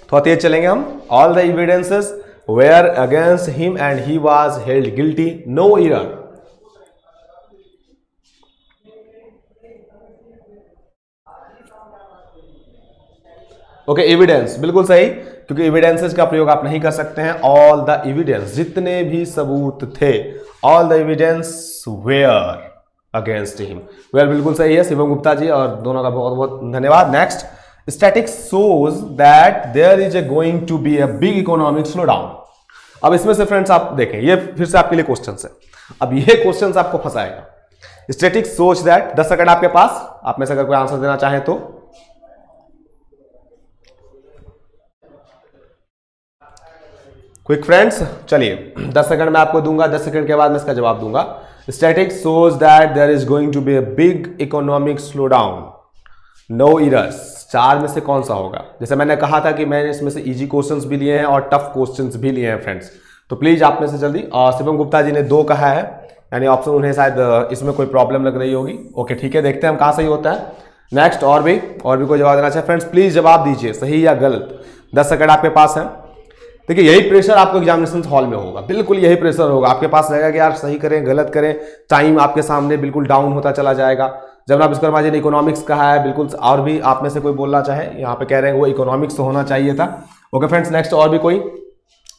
थोड़ा तेज चलेंगे हम। all the evidences were against him and he was held guilty, no error। Okay, evidence बिल्कुल सही, क्योंकि एविडेंसेस का प्रयोग आप नहीं कर सकते हैं। ऑल द एविडेंस, जितने भी सबूत थे, all the evidence were against him, were बिल्कुल सही है शिवम गुप्ता जी, और दोनों का बहुत बहुत धन्यवाद। Next, statics shows that there is a going to be a big economic slow down. अब इसमें से फ्रेंड्स आप देखें, ये फिर से आपके लिए क्वेश्चन है। अब ये क्वेश्चन आपको फंसाएगा। स्टैटिक्स सोच दैट, 10 सेकंड आपके पास, आप में से अगर कोई आंसर देना चाहे तो। क्विक फ्रेंड्स, चलिए 10 सेकंड मैं आपको दूंगा, 10 सेकंड के बाद मैं इसका जवाब दूंगा। Statics shows that there is going to be a big economic slow down, no errors. 4 में से कौन सा होगा? जैसे मैंने कहा था कि मैंने इसमें से इजी क्वेश्चंस भी लिए हैं और टफ क्वेश्चंस भी लिए हैं फ्रेंड्स, तो प्लीज आप में से जल्दी। शिवम गुप्ता जी ने 2 कहा है, यानी ऑप्शन उन्हें शायद इसमें कोई प्रॉब्लम लग रही होगी। ओके ठीक है, देखते हैं हम कहाँ सही होता है। नेक्स्ट, और भी कोई जवाब देना चाहिए फ्रेंड्स, प्लीज जवाब दीजिए, सही या गलत। 10 सेकंड आपके पास है। देखिए, यही प्रेशर आपको एग्जामिनेशन हॉल में होगा, बिल्कुल यही प्रेशर होगा आपके पास रहेगा कि यार सही करें गलत करें, टाइम आपके सामने बिल्कुल डाउन होता चला जाएगा। जब आप विश्वकर्मा जी ने इकोनॉमिक्स कहा है, बिल्कुल, और भी आप में से कोई बोलना चाहे, यहाँ पे कह रहे हैं वो इकोनॉमिक्स होना चाहिए था। ओके फ्रेंड्स, नेक्स्ट, और भी कोई?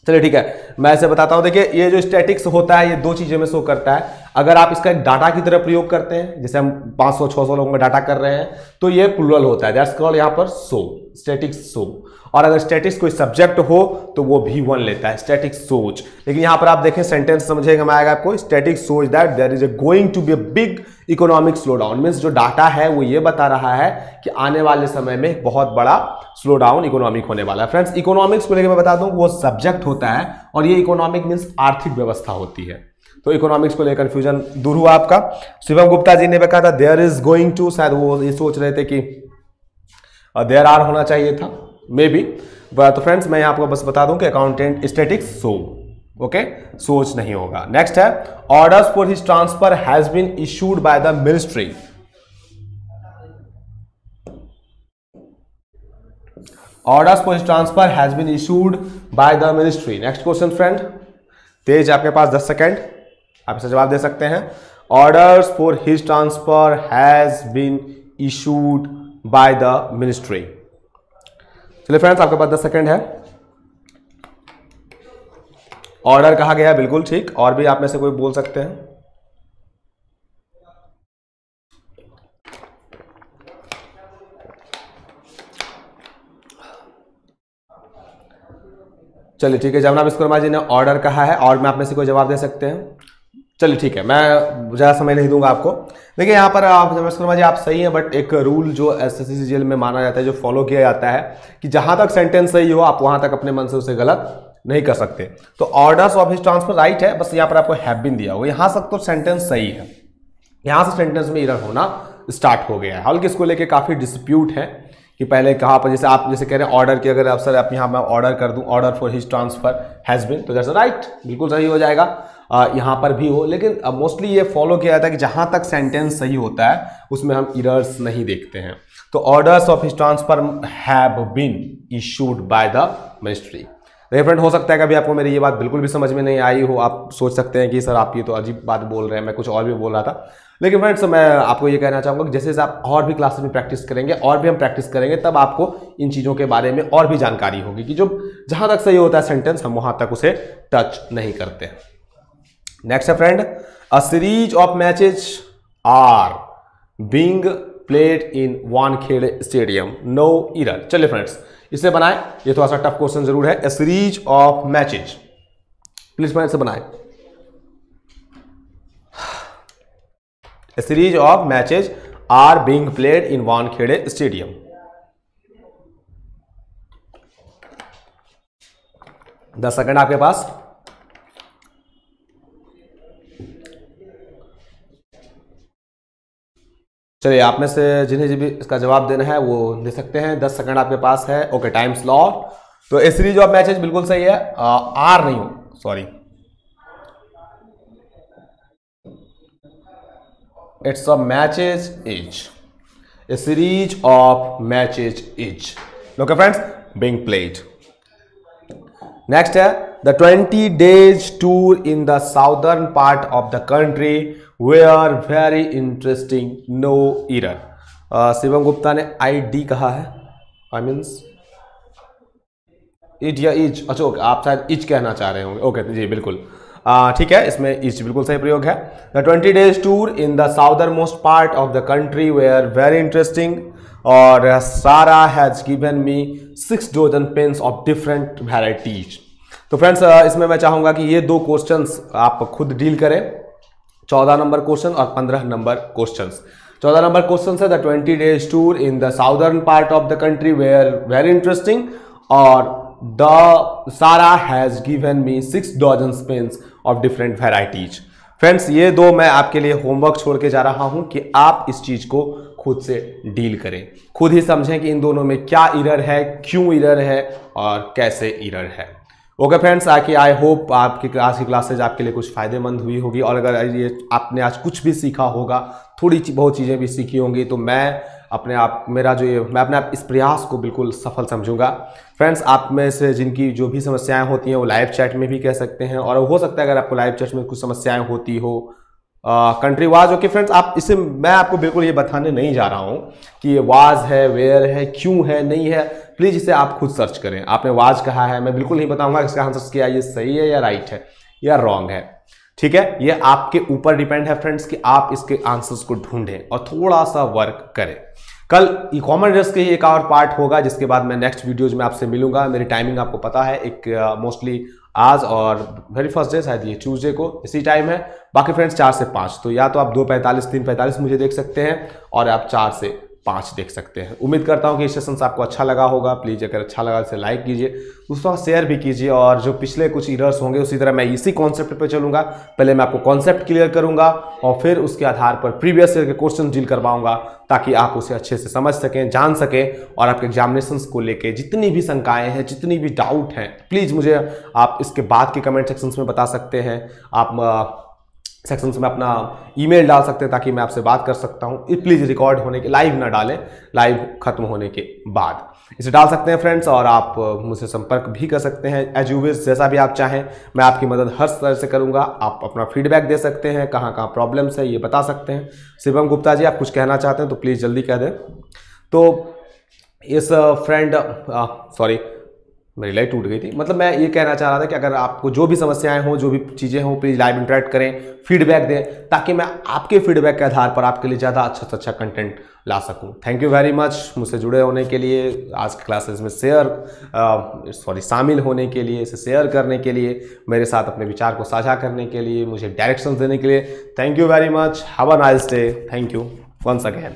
चलिए ठीक है, मैं ऐसे बताता हूँ। देखिए, ये जो स्टैटिक्स होता है ये 2 चीज़ों में शो करता है। अगर आप इसका एक डाटा की तरह प्रयोग करते हैं, जैसे हम 500-600 लोगों का डाटा कर रहे हैं, तो ये प्लूरल होता है, दैट्स कॉल्ड यहाँ पर शो, स्टैटिक्स शो। और अगर स्टैटिक्स कोई सब्जेक्ट हो तो वो V1 लेता है, स्टैटिक्स सोच। लेकिन यहाँ पर आप देखें, सेंटेंस समझेगा मैं आएगा आपको, statics shows that there is a going to be a big economic slow down. Means जो डाटा है वो ये बता रहा है कि आने वाले समय में एक बहुत बड़ा स्लो डाउन इकोनॉमिक होने वाला है। फ्रेंड्स, इकोनॉमिक्स को लेकर मैं बता दूं, वो सब्जेक्ट होता है, और ये इकोनॉमिक मीन्स आर्थिक व्यवस्था होती है। तो इकोनॉमिक्स को लेकर कंफ्यूजन दूर हुआ आपका। शिवम गुप्ता जी ने कहा था देयर इज गोइंग टू, शायद वो ये सोच रहे थे कि देयर आर होना चाहिए था, मे बी। तो फ्रेंड्स, मैं आपको बस बता दूं कि अकाउंटेंट स्टैटिक्स सो, ओके, सोच नहीं होगा। नेक्स्ट है, orders for his transfer has been issued by the ministry. Orders for his transfer has been issued by the ministry. Next question friend, तेज आपके पास 10 सेकेंड, आप इसे जवाब दे सकते हैं। Orders for his transfer has been issued by the ministry. चलिए फ्रेंड्स, आपके पास 10 सेकेंड है। ऑर्डर कहा गया है, बिल्कुल ठीक, और भी आप में से कोई बोल सकते हैं। चलिए ठीक है, जमुना विश्वकर्मा जी ने ऑर्डर कहा है, और मैं आप में से कोई जवाब दे सकते हैं। चलिए ठीक है, मैं ज़्यादा समय नहीं दूंगा आपको। देखिए, यहाँ पर आप विश्वकर्मा जी आप सही हैं, बट एक रूल जो SSCGL में माना जाता है, जो फॉलो किया जाता है, कि जहाँ तक सेंटेंस सही हो आप वहाँ तक अपने मन से उसे गलत नहीं कर सकते। तो orders of his transfer right है, बस यहाँ पर आपको हैव बीन दिया हुआ, यहाँ तक तो सेंटेंस सही है। यहाँ से सेंटेंस में एरर होना स्टार्ट हो गया है। हालांकि इसको लेके काफ़ी डिस्प्यूट है कि पहले कहाँ पर, जैसे आप जैसे कह रहे हैं ऑर्डर की, अगर अफसर आप यहाँ मैं ऑर्डर कर दूँ order for his transfer has been, तो जैसे राइट बिल्कुल सही हो जाएगा, यहाँ पर भी हो। लेकिन मोस्टली ये फॉलो किया जाता है कि जहाँ तक सेंटेंस सही होता है उसमें हम एरर्स नहीं देखते हैं। तो orders of his transfer have been issued by the ministry. Friend, हो सकता है कभी आपको मेरी ये बात बिल्कुल भी समझ में नहीं आई हो, आप सोच सकते हैं कि सर आप ये तो अजीब बात बोल रहे हैं, मैं कुछ और भी बोल रहा था। लेकिन फ्रेंड्स, मैं आपको ये कहना चाहूँगा कि जैसे जैसे आप और भी क्लासेस में प्रैक्टिस करेंगे, और भी हम प्रैक्टिस करेंगे, तब आपको इन चीज़ों के बारे में और भी जानकारी होगी कि जो जहाँ तक सही होता है सेंटेंस, हम वहाँ तक उसे टच नहीं करते। नेक्स्ट है friend, a series of matches are being played in Wankhede stadium, no error. चलिए फ्रेंड्स, इसे बनाएं, ये थोड़ा सा टफ क्वेश्चन जरूर है। A series of matches, please friend इसे बनाएं। A series of matches are being played in Wankhede stadium. दस सेकंड आपके पास। चलिए, आप में से जिन्हें भी इसका जवाब देना है वो दे सकते हैं, 10 सेकंड आपके पास है। Okay, time slot. तो ए सीरीज ऑफ मैचेज बिल्कुल सही है, आर नहीं हो, sorry, it's a matches is, a series of matches is, okay friends, being played. Next है, the 20 days tour in the southern part of the country were very interesting, no error. Shivam Gupta ने ID कहा है, आई मीन्स इज या इज, अच्छा ओके, आप शायद इज कहना चाह रहे होंगे, ओके जी बिल्कुल ठीक है, इसमें इज बिल्कुल सही प्रयोग है। The 20 days tour in the southern most part of the country were very interesting, और Sarah has given me 6 dozen pens of different varieties. तो फ्रेंड्स इसमें मैं चाहूंगा कि ये 2 क्वेश्चंस आप खुद डील करें, 14 नंबर क्वेश्चन और 15 नंबर क्वेश्चंस। 14 नंबर क्वेश्चन है the 20 days tour in the southern part of the country were very interesting, और the Sarah has given me 6 dozen pens of different varieties. Friends ये 2 मैं आपके लिए होमवर्क छोड़ के जा रहा हूं कि आप इस चीज को खुद से डील करें, खुद ही समझें कि इन दोनों में क्या एरर है, क्यों एरर है और कैसे एरर है। ओके फ्रेंड्स, आके आई होप आपकी आज की क्लासेज आपके लिए कुछ फायदेमंद हुई होगी, और अगर ये आपने आज कुछ भी सीखा होगा, थोड़ी बहुत चीज़ें भी सीखी होंगी, तो मैं अपने आप इस प्रयास को बिल्कुल सफल समझूंगा। फ्रेंड्स आप में से जिनकी जो भी समस्याएं होती हैं वो लाइव चैट में भी कह सकते हैं, और हो सकता है अगर आपको लाइव चैट में कुछ समस्याएं होती हो कंट्री वाज, ओके फ्रेंड्स आप इसे, मैं आपको बिल्कुल ये बताने नहीं जा रहा हूं कि ये वाज है, वेयर है, क्यों है, नहीं है, प्लीज इसे आप खुद सर्च करें। आपने वाज कहा है, मैं बिल्कुल नहीं बताऊंगा इसका आंसर क्या ये सही है या राइट है या रॉन्ग है, ठीक है, ये आपके ऊपर डिपेंड है फ्रेंड्स कि आप इसके आंसर्स को ढूंढें और थोड़ा सा वर्क करें। कल कॉमन एरर्स के ही एक और पार्ट होगा, जिसके बाद मैं नेक्स्ट वीडियोज में आपसे मिलूंगा। मेरी टाइमिंग आपको पता है, एक मोस्टली आज और वेरी फर्स्ट डे शायद ये ट्यूसडे को इसी टाइम है, बाकी फ्रेंड्स 4 से 5, तो या तो आप 2:45 3:45 मुझे देख सकते हैं, और आप 4 से 5 देख सकते हैं। उम्मीद करता हूं कि सेशन आपको अच्छा लगा होगा। प्लीज़ अगर अच्छा लगा इसे लाइक कीजिए, दोस्तों शेयर भी कीजिए, और जो पिछले कुछ एरर्स होंगे उसी तरह मैं इसी कॉन्सेप्ट पे चलूंगा। पहले मैं आपको कॉन्सेप्ट क्लियर करूंगा और फिर उसके आधार पर प्रीवियस ईयर के क्वेश्चन डील करवाऊंगा, ताकि आप उसे अच्छे से समझ सकें, जान सकें, और आपके एग्जामिनेशंस को लेके जितनी भी शंकाएं हैं, जितनी भी डाउट हैं, प्लीज़ मुझे आप इसके बाद के कमेंट सेक्शंस में बता सकते हैं। आप सेक्शंस में अपना ईमेल डाल सकते हैं ताकि मैं आपसे बात कर सकता हूं। प्लीज़ रिकॉर्ड होने के, लाइव ना डालें, लाइव खत्म होने के बाद इसे डाल सकते हैं फ्रेंड्स, और आप मुझसे संपर्क भी कर सकते हैं एज यू विश, जैसा भी आप चाहें। मैं आपकी मदद हर तरह से करूंगा। आप अपना फीडबैक दे सकते हैं, कहाँ कहाँ प्रॉब्लम्स है ये बता सकते हैं। शिवम गुप्ता जी आप कुछ कहना चाहते हैं तो प्लीज़ जल्दी कह दें। तो इस सॉरी मेरी लाइट टूट गई थी, मतलब मैं ये कहना चाह रहा था कि अगर आपको जो भी समस्याएं हो, जो भी चीज़ें हों, प्लीज़ लाइव इंटरेक्ट करें, फीडबैक दें, ताकि मैं आपके फीडबैक के आधार पर आपके लिए ज़्यादा अच्छा से अच्छा कंटेंट ला सकूं। थैंक यू वेरी मच मुझसे जुड़े होने के लिए, आज की क्लासेस में शामिल होने के लिए, इसे शेयर करने के लिए, मेरे साथ अपने विचार को साझा करने के लिए, मुझे डायरेक्शंस देने के लिए। Thank you very much, have a nice day, thank you once again.